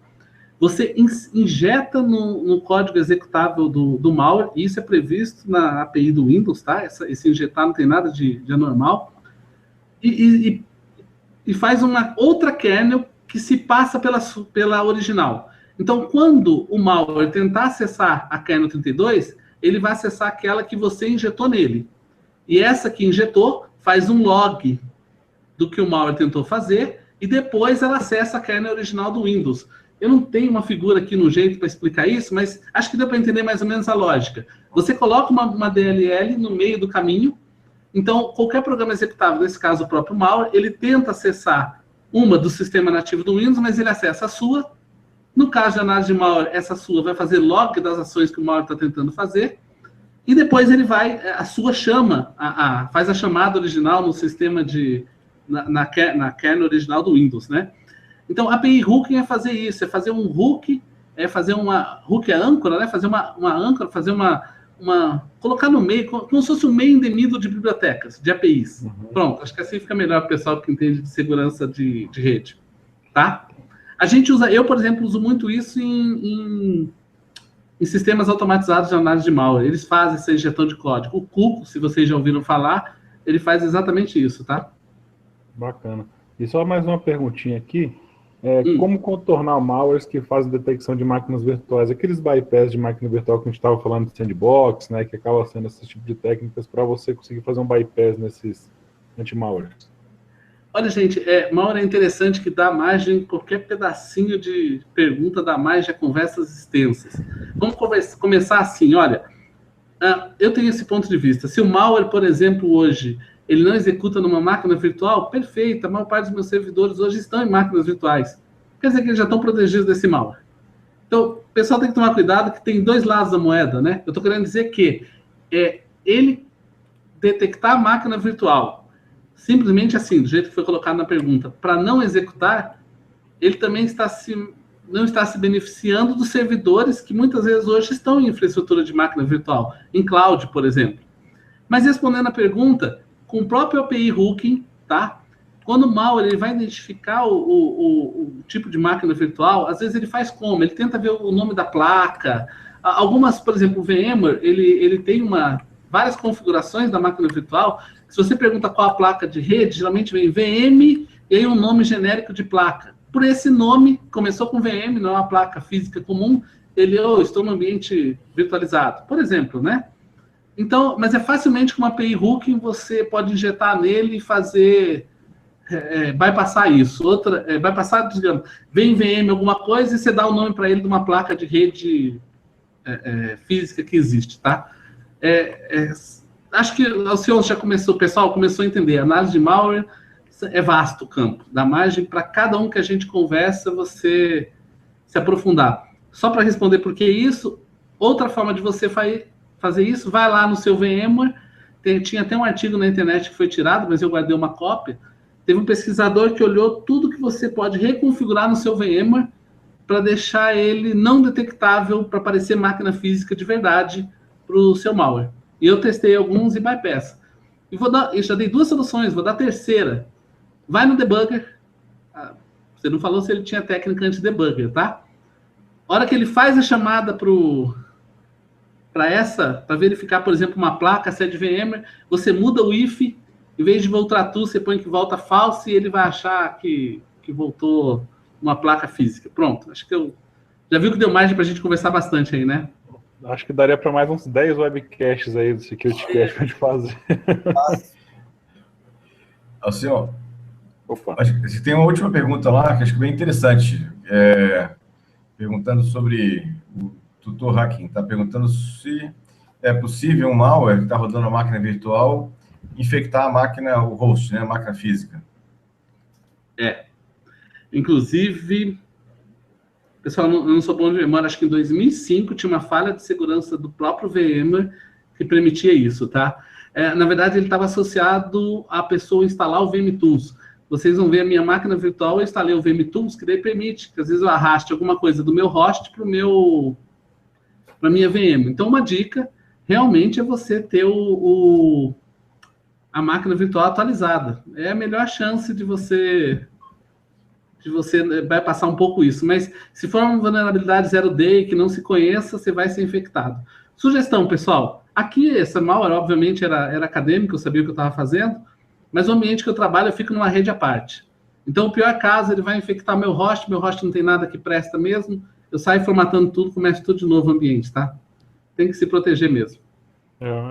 Você injeta no código executável do malware, e isso é previsto na API do Windows, tá? Esse injetar não tem nada de anormal. E faz uma outra kernel que se passa pela original. Então, quando o malware tentar acessar a kernel 32, ele vai acessar aquela que você injetou nele. E essa que injetou faz um log do que o malware tentou fazer, e depois ela acessa a kernel original do Windows. Eu não tenho uma figura aqui no jeito para explicar isso, mas acho que deu para entender mais ou menos a lógica. Você coloca uma DLL no meio do caminho. Então, qualquer programa executável, nesse caso o próprio malware, ele tenta acessar uma do sistema nativo do Windows, mas ele acessa a sua. No caso de análise de malware, essa sua vai fazer log das ações que o malware está tentando fazer, e depois ele vai, a sua chama, faz a chamada original no sistema na kernel original do Windows, né? Então, a API hooking é fazer isso, é fazer um hook, fazer uma hook âncora, né? Fazer uma âncora, fazer colocar no meio, como se fosse um meio indemido de bibliotecas, de APIs. Uhum. Pronto, acho que assim fica melhor para o pessoal que entende de segurança de rede. Tá? A gente usa, eu, por exemplo, uso muito isso em sistemas automatizados de análise de malware. Eles fazem essa injeção de código. O Cuco, se vocês já ouviram falar, ele faz exatamente isso, tá? Bacana. E só mais uma perguntinha aqui. Como contornar malwares que fazem detecção de máquinas virtuais? Aqueles bypass de máquina virtual que a gente estava falando de sandbox, né, que acaba sendo esse tipo de técnicas para você conseguir fazer um bypass nesses anti-malwares. Olha, gente, malware é interessante que dá margem, qualquer pedacinho de pergunta dá margem a conversas extensas. Vamos começar assim, olha, eu tenho esse ponto de vista. Se o malware, por exemplo, hoje, ele não executa numa máquina virtual, perfeito, a maior parte dos meus servidores hoje estão em máquinas virtuais. Quer dizer que eles já estão protegidos desse malware. Então, o pessoal tem que tomar cuidado que tem dois lados da moeda, né? Eu estou querendo dizer que ele detectar a máquina virtual, simplesmente assim, do jeito que foi colocado na pergunta, para não executar, ele também não está se beneficiando dos servidores que muitas vezes hoje estão em infraestrutura de máquina virtual, em cloud, por exemplo. Mas respondendo a pergunta, com o próprio API hooking, tá? Quando o malware ele vai identificar o tipo de máquina virtual, às vezes ele faz como? Ele tenta ver o nome da placa. Algumas, por exemplo, o VMware, ele tem várias configurações da máquina virtual. Se você pergunta qual a placa de rede, geralmente vem VM e aí um nome genérico de placa. Por esse nome, começou com VM, não é uma placa física comum, estou no ambiente virtualizado, por exemplo, né? Então, mas facilmente com uma API hooking você pode injetar nele e fazer, bypassar isso. Bypassar, digamos, vem VM alguma coisa e você dá o nome para ele de uma placa de rede física que existe, tá? Acho que o senhor já começou, o pessoal começou a entender, a análise de malware é vasto o campo, dá margem para cada um que a gente conversa você se aprofundar. Só para responder por que isso, outra forma de você fazer isso, vai lá no seu VMware, tinha até um artigo na internet que foi tirado, mas eu guardei uma cópia, Teve um pesquisador que olhou tudo que você pode reconfigurar no seu VMware para deixar ele não detectável para parecer máquina física de verdade para o seu malware. E eu testei alguns e bypass. Eu já dei 2 soluções, vou dar a terceira. Vai no debugger. Você não falou se ele tinha técnica anti-debugger, tá? A hora que ele faz a chamada para verificar, por exemplo, uma placa, se é de VMware, você muda o if, em vez de voltar true, você põe que volta false e ele vai achar que voltou uma placa física. Pronto, acho que eu... Já viu que deu margem para a gente conversar bastante aí, né? Acho que daria para mais uns 10 webcasts aí do SecurityCast pra gente fazer. Assim, ó, acho que tem uma última pergunta lá, que acho que é bem interessante. Perguntando sobre o tutor hacking. Está perguntando se é possível um malware que está rodando a máquina virtual infectar a máquina, o host, né, a máquina física. Inclusive, pessoal, eu não sou bom de memória, acho que em 2005 tinha uma falha de segurança do próprio VMware que permitia isso, tá? Na verdade, ele estava associado à pessoa instalar o VMTools. Vocês vão ver a minha máquina virtual, eu instalei o VMTools, que daí permite que às vezes eu arraste alguma coisa do meu host para a minha VM. Então, uma dica realmente é você ter a máquina virtual atualizada. É a melhor chance de você vai passar um pouco isso. Mas se for uma vulnerabilidade 0D que não se conheça, você vai ser infectado. Sugestão, pessoal. Aqui, essa malware, obviamente, era acadêmico, eu sabia o que eu estava fazendo, mas o ambiente que eu trabalho, eu fico numa rede à parte. Então, o pior caso, ele vai infectar meu host não tem nada que presta mesmo, eu saio formatando tudo, começo tudo de novo o ambiente, tá? Tem que se proteger mesmo.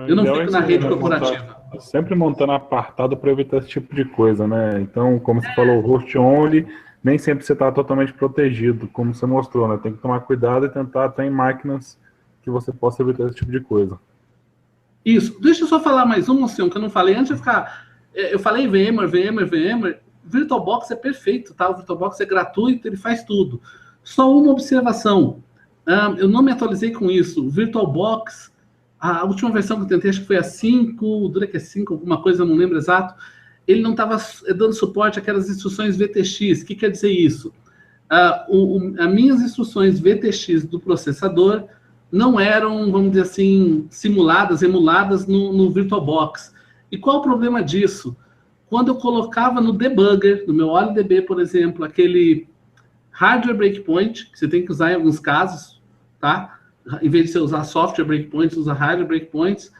Eu não fico na rede corporativa. Sempre montando apartado para evitar esse tipo de coisa, né? Então, como você falou, host only, nem sempre você está totalmente protegido, como você mostrou, né? Tem que tomar cuidado e tentar ter em máquinas que você possa evitar esse tipo de coisa. Isso. Deixa eu só falar mais um, que eu não falei antes de ficar... Eu falei VMware. VirtualBox é perfeito, tá? O VirtualBox é gratuito, ele faz tudo. Só uma observação. Eu não me atualizei com isso. O VirtualBox, a última versão que eu tentei, acho que foi a 5, o Drake é 5, alguma coisa, eu não lembro exato. Ele não estava dando suporte àquelas instruções VTX. O que quer dizer isso? As minhas instruções VTX do processador não eram, vamos dizer assim, emuladas no VirtualBox. E qual o problema disso? Quando eu colocava no debugger, no meu OLDB, por exemplo, aquele hardware breakpoint, que você tem que usar em alguns casos, tá? Em vez de você usar software breakpoints, usa hardware breakpoints,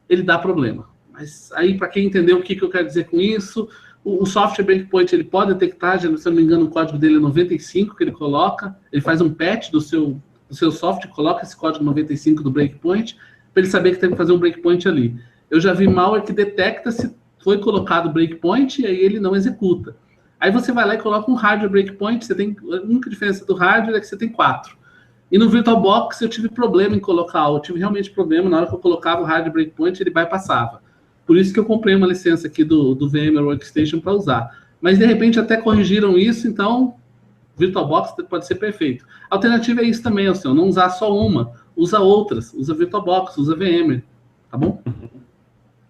ele dá problema. Mas aí, para quem entendeu o que eu quero dizer com isso, o software breakpoint, ele pode detectar, se eu não me engano, o código dele é 95 que ele coloca, ele faz um patch do seu software, coloca esse código 95 do breakpoint, para ele saber que tem que fazer um breakpoint ali. Eu já vi malware que detecta se foi colocado breakpoint e aí ele não executa. Aí você vai lá e coloca um hardware breakpoint, a única diferença do hardware é que você tem 4. E no VirtualBox eu tive problema em colocar, eu tive realmente problema, na hora que eu colocava o hardware breakpoint ele bypassava. Por isso que eu comprei uma licença aqui do VMware Workstation para usar. Mas de repente até corrigiram isso, então VirtualBox pode ser perfeito. A alternativa é isso também, não usar só uma, usa outras, usa VirtualBox, usa VMware, tá bom?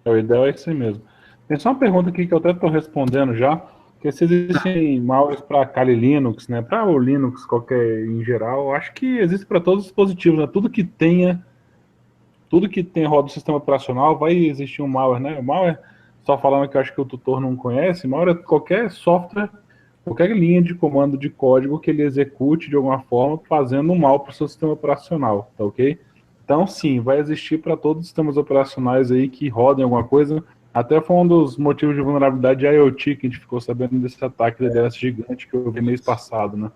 O ideal é isso aí mesmo. Tem só uma pergunta aqui que eu até estou respondendo já, que se existem malwares para Kali Linux, né, para o Linux qualquer em geral, eu acho que existe para todos os dispositivos, né, tudo que tem roda do sistema operacional vai existir um malware, né, o malware, só falando que eu acho que o tutor não conhece, malware é qualquer software, qualquer linha de comando de código que ele execute de alguma forma fazendo um mal para o seu sistema operacional, tá ok? Então, sim, vai existir para todos os sistemas operacionais aí que rodem alguma coisa. Até foi um dos motivos de vulnerabilidade de IoT que a gente ficou sabendo desse ataque DDoS gigante que eu vi mês passado, né?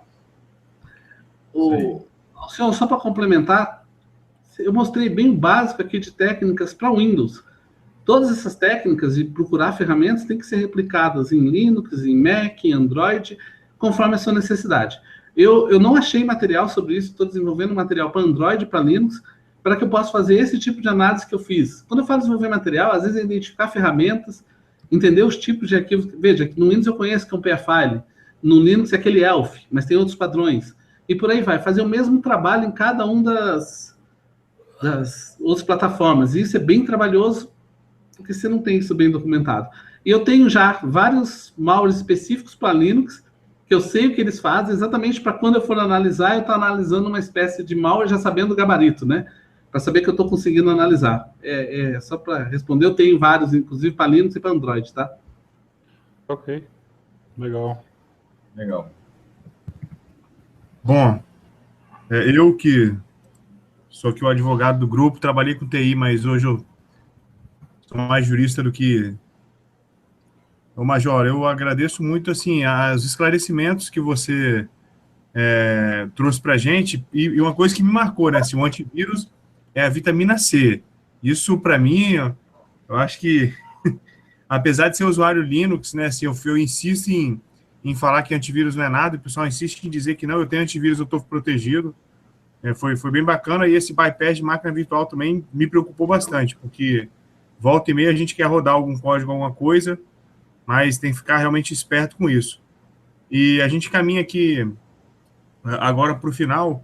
Senhor, só para complementar, eu mostrei bem o básico aqui de técnicas para Windows. Todas essas técnicas de procurar ferramentas têm que ser replicadas em Linux, em Mac, em Android, conforme a sua necessidade. Eu não achei material sobre isso, estou desenvolvendo material para Android e para Linux, para que eu possa fazer esse tipo de análise que eu fiz. Quando eu falo desenvolver material, às vezes é identificar ferramentas, entender os tipos de arquivos. Veja, no Windows eu conheço que é um PFile, no Linux é aquele ELF, mas tem outros padrões. E por aí vai, fazer o mesmo trabalho em cada uma das outras plataformas. E isso é bem trabalhoso, porque você não tem isso bem documentado. E eu tenho já vários malwares específicos para Linux, que eu sei o que eles fazem, exatamente para quando eu for analisar, eu estou analisando uma espécie de malware já sabendo o gabarito, né? Para saber que eu estou conseguindo analisar. Só para responder, eu tenho vários, inclusive para Linux e para Android, tá? Ok. Legal. Legal. Bom, eu que sou aqui o advogado do grupo, trabalhei com TI, mas hoje eu sou mais jurista do que... Ô, Major, eu agradeço muito, assim, os esclarecimentos que você trouxe para a gente, e uma coisa que me marcou, né, assim, o antivírus é a vitamina C. Isso, para mim, eu acho que, apesar de ser usuário Linux, né, assim, eu insisto em falar que antivírus não é nada, o pessoal insiste em dizer que não, eu tenho antivírus, eu estou protegido. Foi bem bacana, e esse bypass de máquina virtual também me preocupou bastante, porque volta e meia a gente quer rodar algum código, alguma coisa, mas tem que ficar realmente esperto com isso. E a gente caminha aqui agora para o final,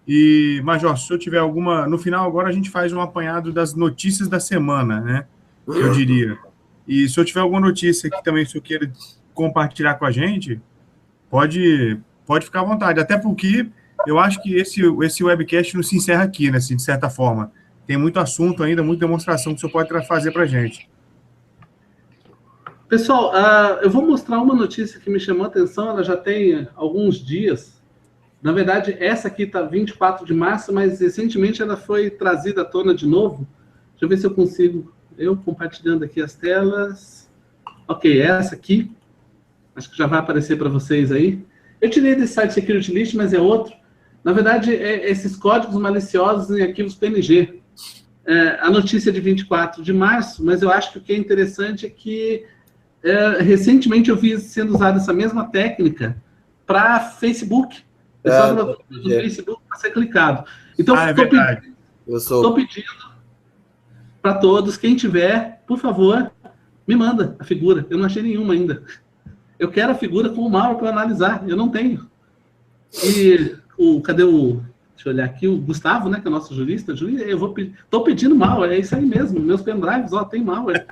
e, Major, se eu tiver alguma... No final, agora a gente faz um apanhado das notícias da semana, né, eu diria. E se eu tiver alguma notícia que também o senhor queira compartilhar com a gente, pode ficar à vontade, até porque eu acho que esse webcast não se encerra aqui, né, assim, de certa forma. Tem muito assunto ainda, muita demonstração que o senhor pode fazer para a gente. Pessoal, eu vou mostrar uma notícia que me chamou a atenção, ela já tem alguns dias. Na verdade, essa aqui está 24 de março, mas recentemente ela foi trazida à tona de novo. Deixa eu ver se eu consigo... Eu compartilhando aqui as telas. Ok, essa aqui. Acho que já vai aparecer para vocês aí. Eu tirei desse site Security List, mas é outro. Na verdade, esses códigos maliciosos em arquivos PNG. A notícia é de 24 de março, mas eu acho que o que é interessante é que recentemente eu vi sendo usada essa mesma técnica para Facebook. O pessoal do Facebook para ser clicado. Então, estou pedindo para todos, quem tiver, por favor, me manda a figura. Eu não achei nenhuma ainda. Eu quero a figura com o malware para analisar. Eu não tenho. E cadê o... Deixa eu olhar aqui, o Gustavo, né, que é o nosso jurista. Eu estou pedindo malware, é isso aí mesmo. Meus pendrives, tem malware.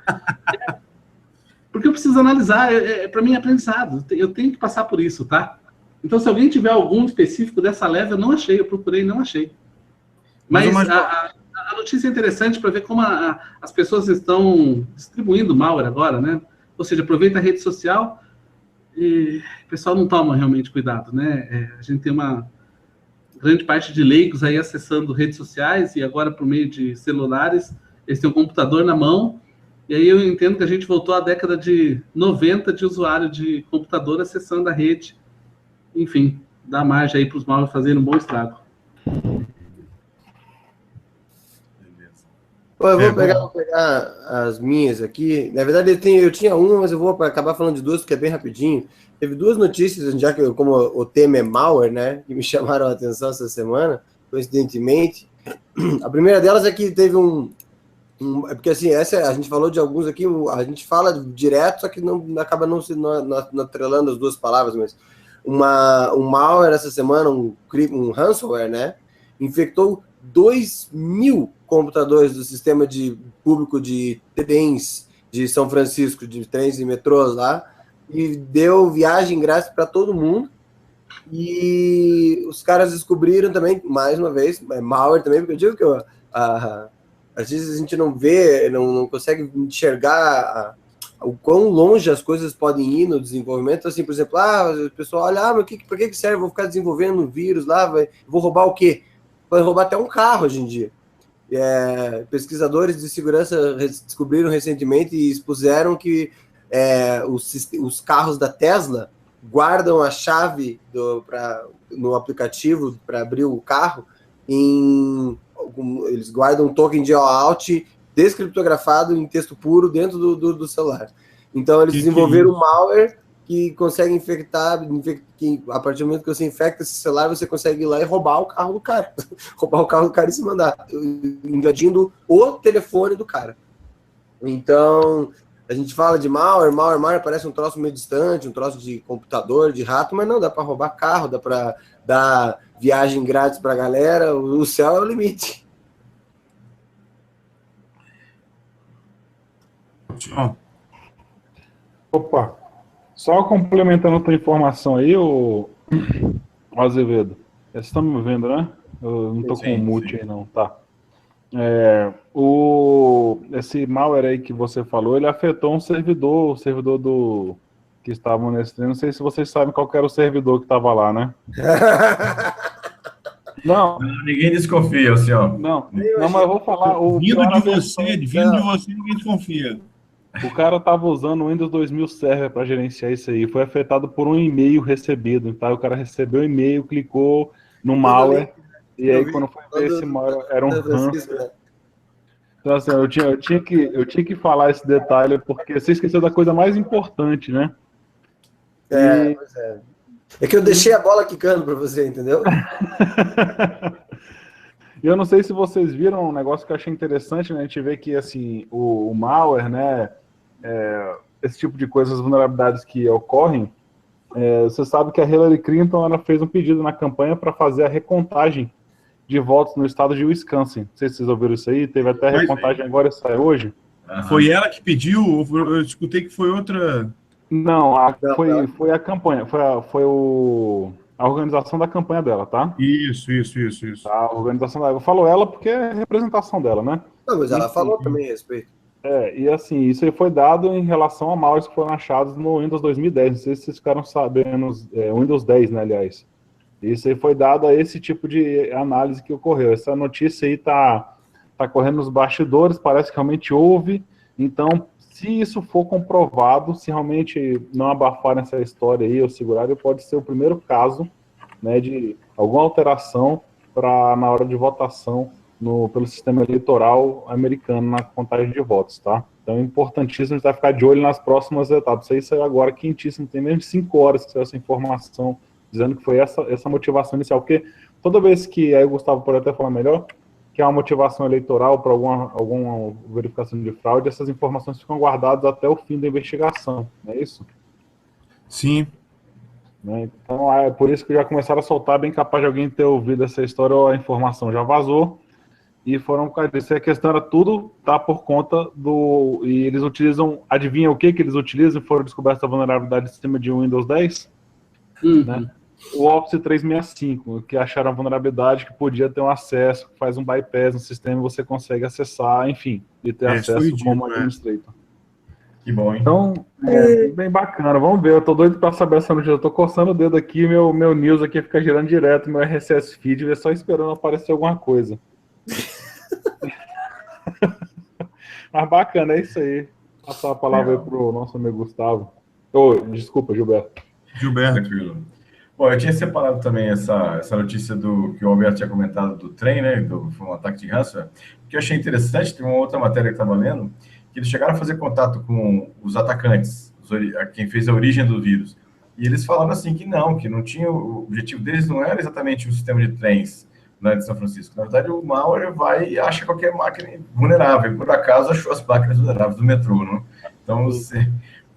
Porque eu preciso analisar, para mim é aprendizado. Eu tenho que passar por isso, tá? Então, se alguém tiver algum específico dessa leve, eu não achei, eu procurei e não achei. Mas a notícia é interessante para ver como as pessoas estão distribuindo malware agora, né? Ou seja, aproveita a rede social e o pessoal não toma realmente cuidado, né? A gente tem uma grande parte de leigos aí acessando redes sociais e agora por meio de celulares, eles têm um computador na mão. E aí eu entendo que a gente voltou à década de 90 de usuário de computador acessando a rede. Enfim, dá margem aí para os malwares fazerem um bom estrago. Eu vou pegar as minhas aqui. Na verdade, eu tinha uma, mas eu vou acabar falando de duas, porque é bem rapidinho. Teve duas notícias, já que como o tema é malware, né, que me chamaram a atenção essa semana, coincidentemente. A primeira delas é que teve porque assim, essa a gente falou de alguns aqui, a gente fala direto, só que não acaba não atrelando as duas palavras, mas um malware essa semana, um ransomware, né, infectou 2.000 computadores do sistema público de trens de São Francisco, de trens e metrôs lá, e deu viagem grátis para todo mundo. E os caras descobriram também, mais uma vez, malware também, porque eu digo que às vezes a gente não vê, não consegue enxergar o quão longe as coisas podem ir no desenvolvimento. Assim, por exemplo, o pessoal olha, mas para que serve? Vou ficar desenvolvendo um vírus lá, vou roubar o quê? Vai roubar até um carro hoje em dia. Pesquisadores de segurança descobriram recentemente e expuseram que os carros da Tesla guardam a chave no aplicativo para abrir o carro, eles guardam um token de OAuth descriptografado em texto puro dentro do celular. Então eles desenvolveram um malware que consegue infectar, que a partir do momento que você infecta esse celular, você consegue ir lá e roubar o carro do cara. Roubar o carro do cara e se mandar, invadindo o telefone do cara. Então, a gente fala de malware parece um troço meio distante, um troço de computador, de rato, mas não, dá para roubar carro, dá para dar viagem grátis para a galera, o céu é o limite. Opa, só complementando a tua informação aí, o Azevedo. Vocês estão me vendo, né? Eu não tô com o mute aí, não, tá? Esse malware aí que você falou, ele afetou o servidor do que estavam nesse treino. Não sei se vocês sabem qual que era o servidor que estava lá, né? Não, ninguém desconfia, assim, ó. não, mas eu vou falar. Vindo de você, ninguém desconfia. O cara estava usando o Windows 2000 Server para gerenciar isso aí. Foi afetado por um e-mail recebido. Então, o cara recebeu o e-mail, clicou no malware, e aí quando foi ver esse malware, era um ransomware. Então, assim, eu tinha que falar esse detalhe, porque você esqueceu da coisa mais importante, né? Pois é. É que eu deixei a bola quicando para você, entendeu? Eu não sei se vocês viram um negócio que eu achei interessante, né? A gente vê que, assim, o malware, né? Esse tipo de coisas, vulnerabilidades que ocorrem, você sabe que a Hillary Clinton ela fez um pedido na campanha para fazer a recontagem de votos no estado de Wisconsin. Não sei se vocês ouviram isso aí, teve até a recontagem agora, sai hoje. Foi ela que pediu? Eu escutei que foi outra... Não, foi a campanha, foi a organização da campanha dela, tá? Isso. Tá, a organização dela. Eu falo ela porque é a representação dela, né? Não, mas ela falou também a respeito. E assim, isso aí foi dado em relação a malwares que foram achados no Windows 2010. Não sei se vocês ficaram sabendo, Windows 10, né, aliás. Isso aí foi dado a esse tipo de análise que ocorreu. Essa notícia aí tá correndo nos bastidores, parece que realmente houve. Então, se isso for comprovado, se realmente não abafarem essa história aí, ou segurarem, pode ser o primeiro caso, né, de alguma alteração na hora de votação pelo sistema eleitoral americano na contagem de votos, tá? Então é importantíssimo a gente ficar de olho nas próximas etapas. Isso aí saiu agora quentíssimo, tem mesmo 5 horas que saiu essa informação, dizendo que foi essa motivação inicial, porque toda vez que, aí o Gustavo pode até falar melhor, que há uma motivação eleitoral para alguma verificação de fraude, essas informações ficam guardadas até o fim da investigação, não é isso? Sim. Né? Então é por isso que já começaram a soltar, bem capaz de alguém ter ouvido essa história ou a informação já vazou, e foram por causa disso. A questão era tudo tá por conta e eles utilizam, adivinha o que eles utilizam? Foram descobertas a vulnerabilidade do sistema de Windows 10? Né? O Office 365, que acharam a vulnerabilidade que podia ter um acesso, que faz um bypass no sistema e você consegue acessar, enfim, e ter acesso como administrator. Que bom, hein? Então, bem bacana. Vamos ver, eu tô doido para saber essa notícia. Eu tô coçando o dedo aqui, meu news aqui fica girando direto, meu RSS feed, eu só esperando aparecer alguma coisa. Mas bacana, é isso aí. Passar a palavra aí pro nosso amigo Gustavo. Desculpa, Gilberto. Tranquilo. Bom, eu tinha separado também essa notícia que o Alberto tinha comentado do trem, né? Foi um ataque de ransomware. O que eu achei interessante, tem uma outra matéria que estava lendo, que eles chegaram a fazer contato com os atacantes, quem fez a origem do vírus. E eles falaram assim que não tinha, o objetivo deles não era exatamente o sistema de trens lá de São Francisco. Na verdade, o malware vai e acha qualquer máquina vulnerável. Por acaso, achou as máquinas vulneráveis do metrô, né? Então,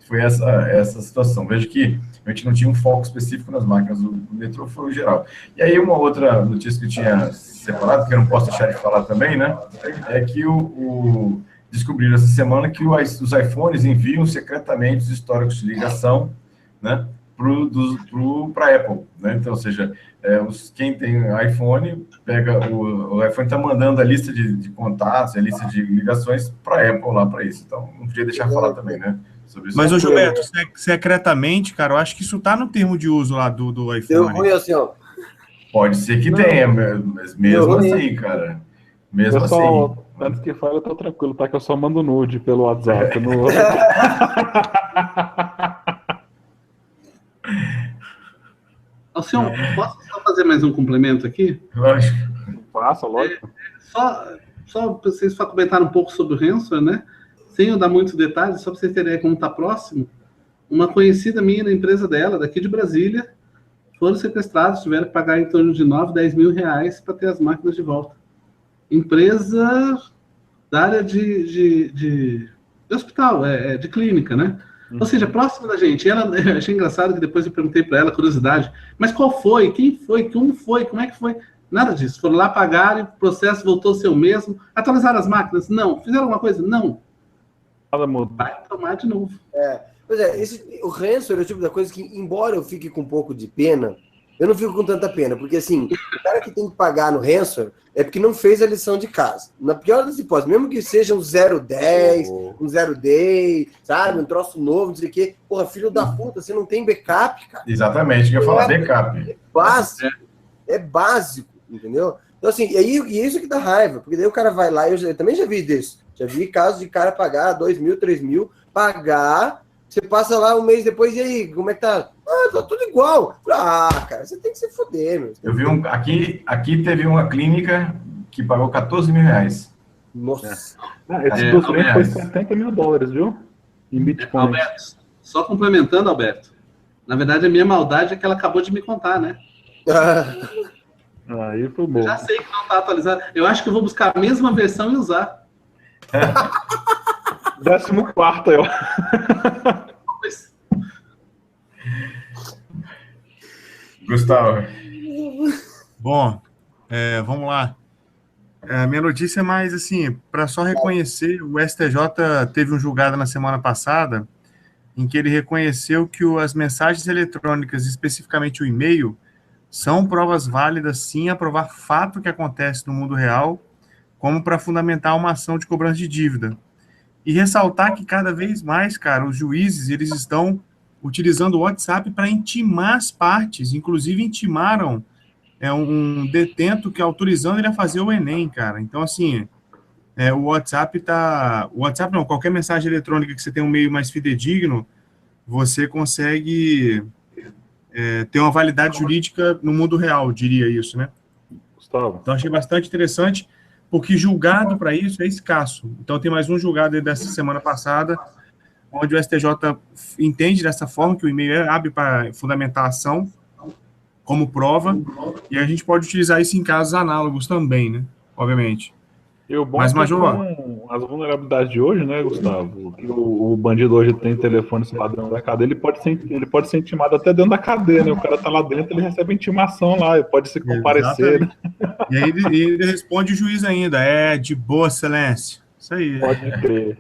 foi essa situação. Veja que a gente não tinha um foco específico nas máquinas do metrô, foi o geral. E aí, uma outra notícia que eu tinha separado, que eu não posso deixar de falar também, né? É que descobriram essa semana que os iPhones enviam secretamente os históricos de ligação, né? Para a Apple, né? Então, ou seja, quem tem iPhone, o iPhone está mandando a lista de contatos, a lista de ligações para a Apple lá para isso. Então, não podia deixar de falar também, né? Sobre isso. Mas, ô Gilberto, secretamente, cara, eu acho que isso está no termo de uso lá do iPhone. Deu ruim assim, ó. Pode ser que tenha, mas mesmo assim, cara. Mesmo pessoal, assim. Antes que fale, eu tô tranquilo, tá? Que eu só mando nude pelo WhatsApp. Alcion, posso só fazer mais um complemento aqui? Lógico. Faça, lógico. Só para vocês comentarem um pouco sobre o ransomware, né? Sem eu dar muitos detalhes, só para vocês terem como está próximo, uma conhecida minha na empresa dela, daqui de Brasília, foram sequestrados, tiveram que pagar em torno de 9, 10 mil reais para ter as máquinas de volta. Empresa da área de hospital, de clínica, né? Ou seja, próxima da gente. E ela, achei engraçado que depois eu perguntei para ela, curiosidade, mas qual foi? Quem foi? Como foi? Como é que foi? Nada disso. Foram lá, pagaram, o processo voltou a ser o mesmo. Atualizaram as máquinas? Não. Fizeram alguma coisa? Não. Nada muda. Vai tomar de novo. Pois é, o ransomware é o tipo da coisa que, embora eu fique com um pouco de pena, eu não fico com tanta pena, porque assim, o cara que tem que pagar no ransomware é porque não fez a lição de casa. Na pior das hipóteses, mesmo que seja um 010, um 0day, sabe, um troço novo, não sei o quê, porra, filho da puta, você não tem backup, cara. Exatamente, eu ia falar backup. É básico, entendeu? Então assim, e é isso que dá raiva, porque daí o cara vai lá, eu também já vi disso, já vi casos de cara pagar 2 mil, 3 mil, pagar... Você passa lá um mês depois, e aí, como é que tá? Ah, tá tudo igual. Ah, cara, você tem que se foder, meu. Eu vi aqui teve uma clínica que pagou 14 mil reais. Nossa. Esse do cliente foi 70 mil dólares, viu? Em Bitcoin. Alberto, só complementando, Alberto. Na verdade, a minha maldade é que ela acabou de me contar, né? Aí foi bom. Já sei que não tá atualizado. Eu acho que eu vou buscar a mesma versão e usar. 14º aí, ó. Gustavo. Bom, vamos lá. A minha notícia é mais assim, para só reconhecer, o STJ teve um julgado na semana passada em que ele reconheceu que as mensagens eletrônicas, especificamente o e-mail, são provas válidas sim a provar fato que acontece no mundo real, como para fundamentar uma ação de cobrança de dívida. E ressaltar que cada vez mais, cara, os juízes, eles estão utilizando o WhatsApp para intimar as partes, inclusive intimaram um detento que autorizando ele a fazer o Enem, cara. Então, assim, o WhatsApp não, qualquer mensagem eletrônica que você tem um meio mais fidedigno, você consegue ter uma validade jurídica no mundo real, diria isso, né? Gustavo. Então, achei bastante interessante, porque julgado para isso é escasso. Então, tem mais um julgado dessa semana passada, onde o STJ entende dessa forma que o e-mail abre para fundamentar a ação como prova, e a gente pode utilizar isso em casos análogos também, né? Obviamente. E o bom Mas, é que Major, com as vulnerabilidades de hoje, né, Gustavo? Que o bandido hoje tem telefone esse ladrão da cadeia, ele pode ser intimado até dentro da cadeia, né? O cara tá lá dentro, ele recebe intimação lá, ele pode se comparecer. Né? E aí ele responde o juiz ainda, de boa excelência. Isso aí. Pode crer.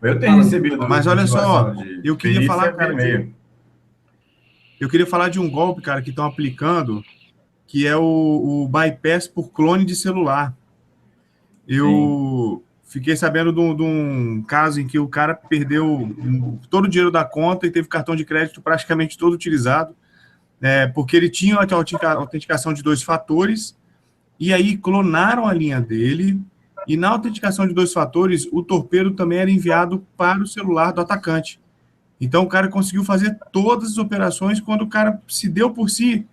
Eu tenho recebido. Mas olha só, eu queria falar, cara, eu queria falar de um golpe, cara, que estão aplicando, que é o bypass por clone de celular. Eu fiquei sabendo de um caso em que o cara perdeu todo o dinheiro da conta e teve cartão de crédito praticamente todo utilizado, porque ele tinha a autenticação de 2 fatores, e aí clonaram a linha dele, e na autenticação de 2 fatores, o torpedo também era enviado para o celular do atacante. Então, o cara conseguiu fazer todas as operações. Quando o cara se deu por si,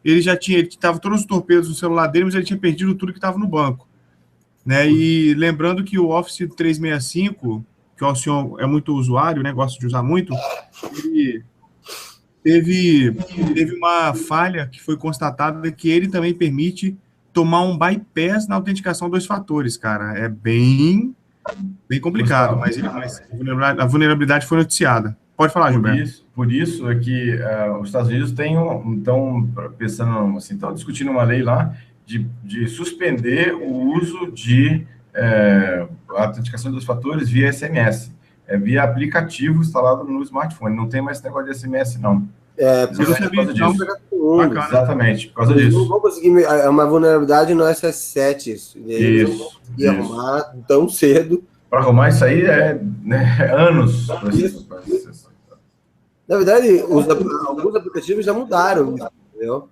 ele estava todos os torpedos no celular dele, mas ele tinha perdido tudo que estava no banco. Né? E lembrando que o Office 365, que o senhor é muito usuário, né, gosta de usar muito, ele teve uma falha que foi constatada que ele também permite tomar um bypass na autenticação 2 fatores, cara. É bem complicado, mas a vulnerabilidade foi noticiada. Pode falar, Gilberto. Por isso é que os Estados Unidos estão pensando, assim, estão discutindo uma lei lá de suspender o uso de autenticação dos fatores via SMS, via aplicativo instalado no smartphone. Não tem mais esse negócio de SMS, não. Exatamente, por causa disso. Não vou conseguir, uma vulnerabilidade no SS7, isso. E arrumar tão cedo. Para arrumar isso aí anos. Na verdade, alguns aplicativos já mudaram, entendeu?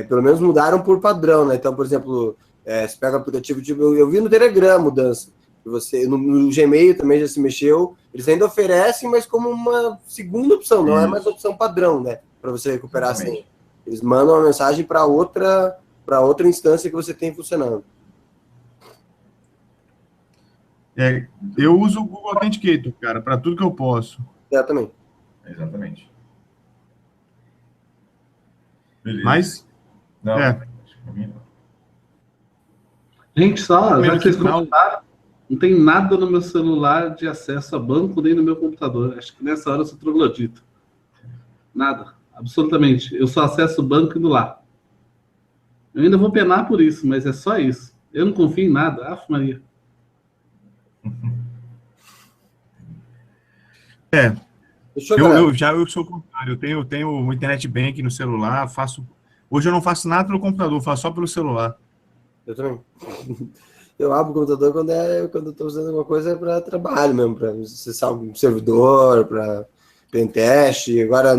Pelo menos mudaram por padrão, né? Então, por exemplo, você pega o aplicativo, tipo, eu vi no Telegram a mudança. No Gmail também já se mexeu. Eles ainda oferecem, mas como uma segunda opção, não é mais opção padrão, né? Para você recuperar a senha. Eles mandam uma mensagem para outra instância que você tem funcionando. Eu uso o Google Authenticator, cara, para tudo que eu posso. Exatamente. Beleza. Mas, não. Gente, só, já que vocês comentaram, não tem nada no meu celular de acesso a banco, nem no meu computador. Acho que nessa hora eu sou troglodita. Nada, absolutamente. Eu só acesso o banco indo lá. Eu ainda vou penar por isso, mas é só isso. Eu não confio em nada. Aff, Maria. Fechou, galera? Eu sou o contrário, eu tenho o internet bank no celular, hoje eu não faço nada pelo computador, faço só pelo celular. Eu também. Eu abro o computador quando eu estou usando alguma coisa para trabalho mesmo, para acessar um servidor, para pentest. Agora,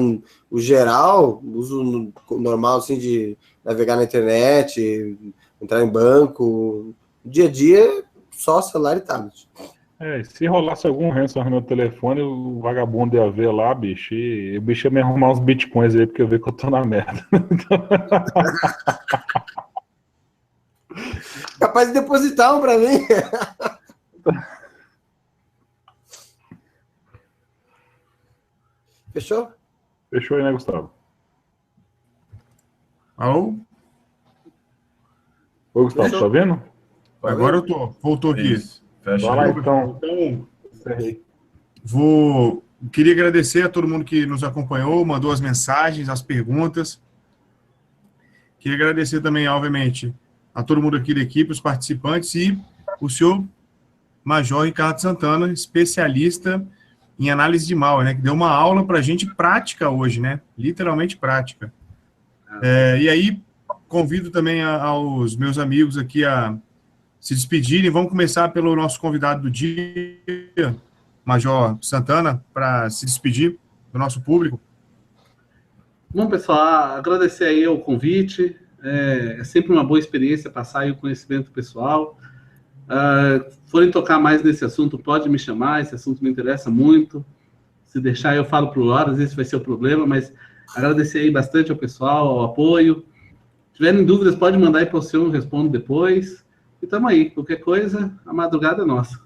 o geral, uso normal assim, de navegar na internet, entrar em banco. Dia a dia, só celular e tablet. Se rolasse algum ransom no meu telefone, o vagabundo ia ver lá, bicho, e o bicho ia me arrumar uns bitcoins aí, porque eu vi que eu tô na merda. Capaz de depositar um para mim. Fechou? Fechou aí, né, Gustavo? Alô? Ô, Gustavo, Fechou? tá vendo? Agora eu tô. Voltou aqui. Isso. Fecha Vai lá, aí. então. Então, queria agradecer a todo mundo que nos acompanhou, mandou as mensagens, as perguntas. Queria agradecer também, obviamente, a todo mundo aqui da equipe, os participantes e o senhor Major Ricardo Santana, especialista em análise de malware, né, que deu uma aula para a gente prática hoje, né, literalmente prática. E aí, convido também aos meus amigos aqui a se despedirem. Vamos começar pelo nosso convidado do dia, Major Santana, para se despedir do nosso público. Bom, pessoal, agradecer aí o convite. É sempre uma boa experiência passar aí o conhecimento pessoal. Forem tocar mais nesse assunto, pode me chamar, esse assunto me interessa muito. Se deixar, eu falo por horas, esse vai ser o problema, mas agradecer aí bastante ao pessoal, ao apoio. Se tiverem dúvidas, pode mandar aí para o senhor, eu respondo depois. E estamos aí, qualquer coisa, a madrugada é nossa.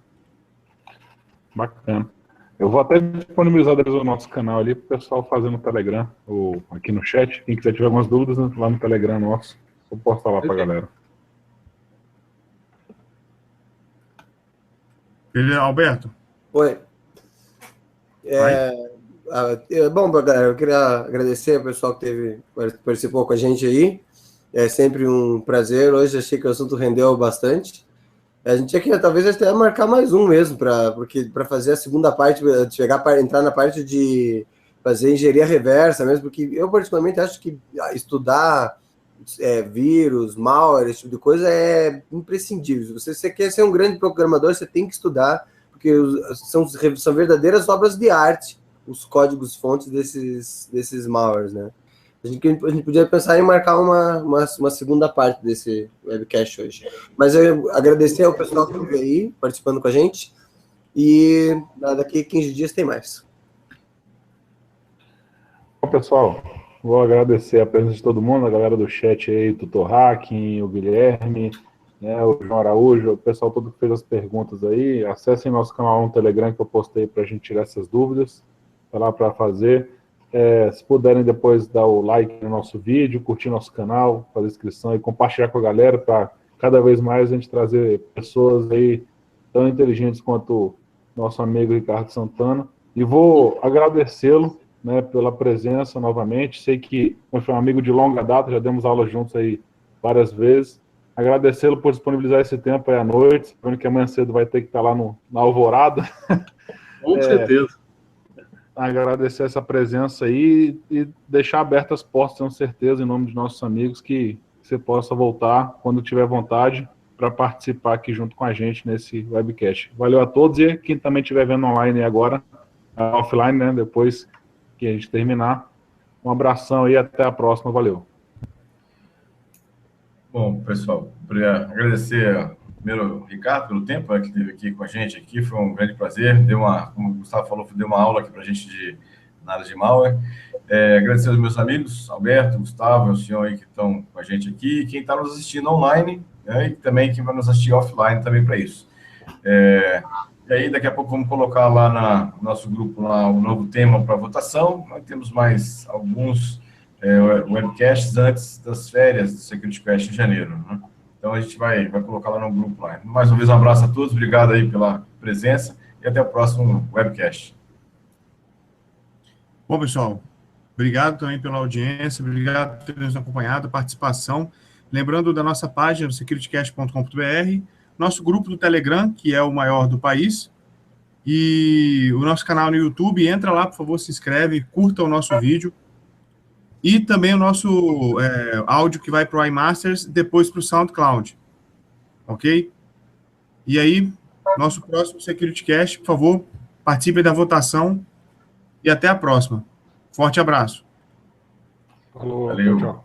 Bacana. Eu vou até disponibilizar depois o nosso canal ali para o pessoal fazer no Telegram, ou aqui no chat. Quem quiser tiver algumas dúvidas, lá no Telegram nosso, vou postar lá para a galera. Alberto? Oi. Bom, galera, eu queria agradecer ao pessoal que participou com a gente aí. É sempre um prazer. Hoje achei que o assunto rendeu bastante. A gente aqui talvez até marcar mais um mesmo, para fazer a segunda parte, entrar na parte de fazer engenharia reversa mesmo, porque eu particularmente acho que estudar vírus, malware, esse tipo de coisa é imprescindível. Se você quer ser um grande programador, você tem que estudar, porque são verdadeiras obras de arte, os códigos-fontes desses malwares, né? A gente podia pensar em marcar uma segunda parte desse webcast hoje. Mas eu agradecer ao pessoal que esteve aí, participando com a gente, e daqui a 15 dias tem mais. Bom, pessoal, vou agradecer a presença de todo mundo, a galera do chat aí, o Tutor Hacking, o Guilherme, né, o João Araújo, o pessoal todo que fez as perguntas aí. Acessem nosso canal no Telegram que eu postei para a gente tirar essas dúvidas. Tá lá para fazer. Se puderem depois dar o like no nosso vídeo, curtir nosso canal, fazer inscrição e compartilhar com a galera para cada vez mais a gente trazer pessoas aí tão inteligentes quanto o nosso amigo Ricardo Santana. E vou agradecê-lo, né, pela presença novamente. Sei que foi um amigo de longa data, já demos aula juntos aí várias vezes. Agradecê-lo por disponibilizar esse tempo aí à noite, sabendo que amanhã cedo vai ter que estar lá na Alvorada. Com certeza. Agradecer essa presença aí e deixar abertas as portas, tenho certeza, em nome de nossos amigos, que você possa voltar quando tiver vontade para participar aqui junto com a gente nesse webcast. Valeu a todos e quem também estiver vendo online agora, offline, né, depois que a gente terminar. Um abração e até a próxima. Valeu. Bom, pessoal, queria agradecer primeiro o Ricardo pelo tempo que esteve aqui com a gente. Aqui foi um grande prazer. Como o Gustavo falou, deu uma aula aqui para a gente de análise de malware. Agradecer aos meus amigos, Alberto, Gustavo, o senhor aí que estão com a gente aqui, e quem está nos assistindo online, né, e também quem vai nos assistir offline também para isso. E aí, daqui a pouco, vamos colocar lá no nosso grupo lá, um novo tema para votação. Nós temos mais alguns webcasts antes das férias do Security Quest em janeiro, né? Então, a gente vai colocar lá no grupo lá. Mais uma vez, um abraço a todos, obrigado aí pela presença e até o próximo webcast. Bom, pessoal, obrigado também pela audiência, obrigado por ter nos acompanhado, a participação. Lembrando da nossa página, securitycast.com.br, nosso grupo do Telegram, que é o maior do país, E o nosso canal no YouTube, entra lá, por favor, se inscreve, curta o nosso vídeo. E também o nosso áudio que vai para o iMasters, depois para o SoundCloud. Ok? E aí, nosso próximo SecurityCast, por favor, participe da votação e até a próxima. Forte abraço. Falou, Valeu. tchau.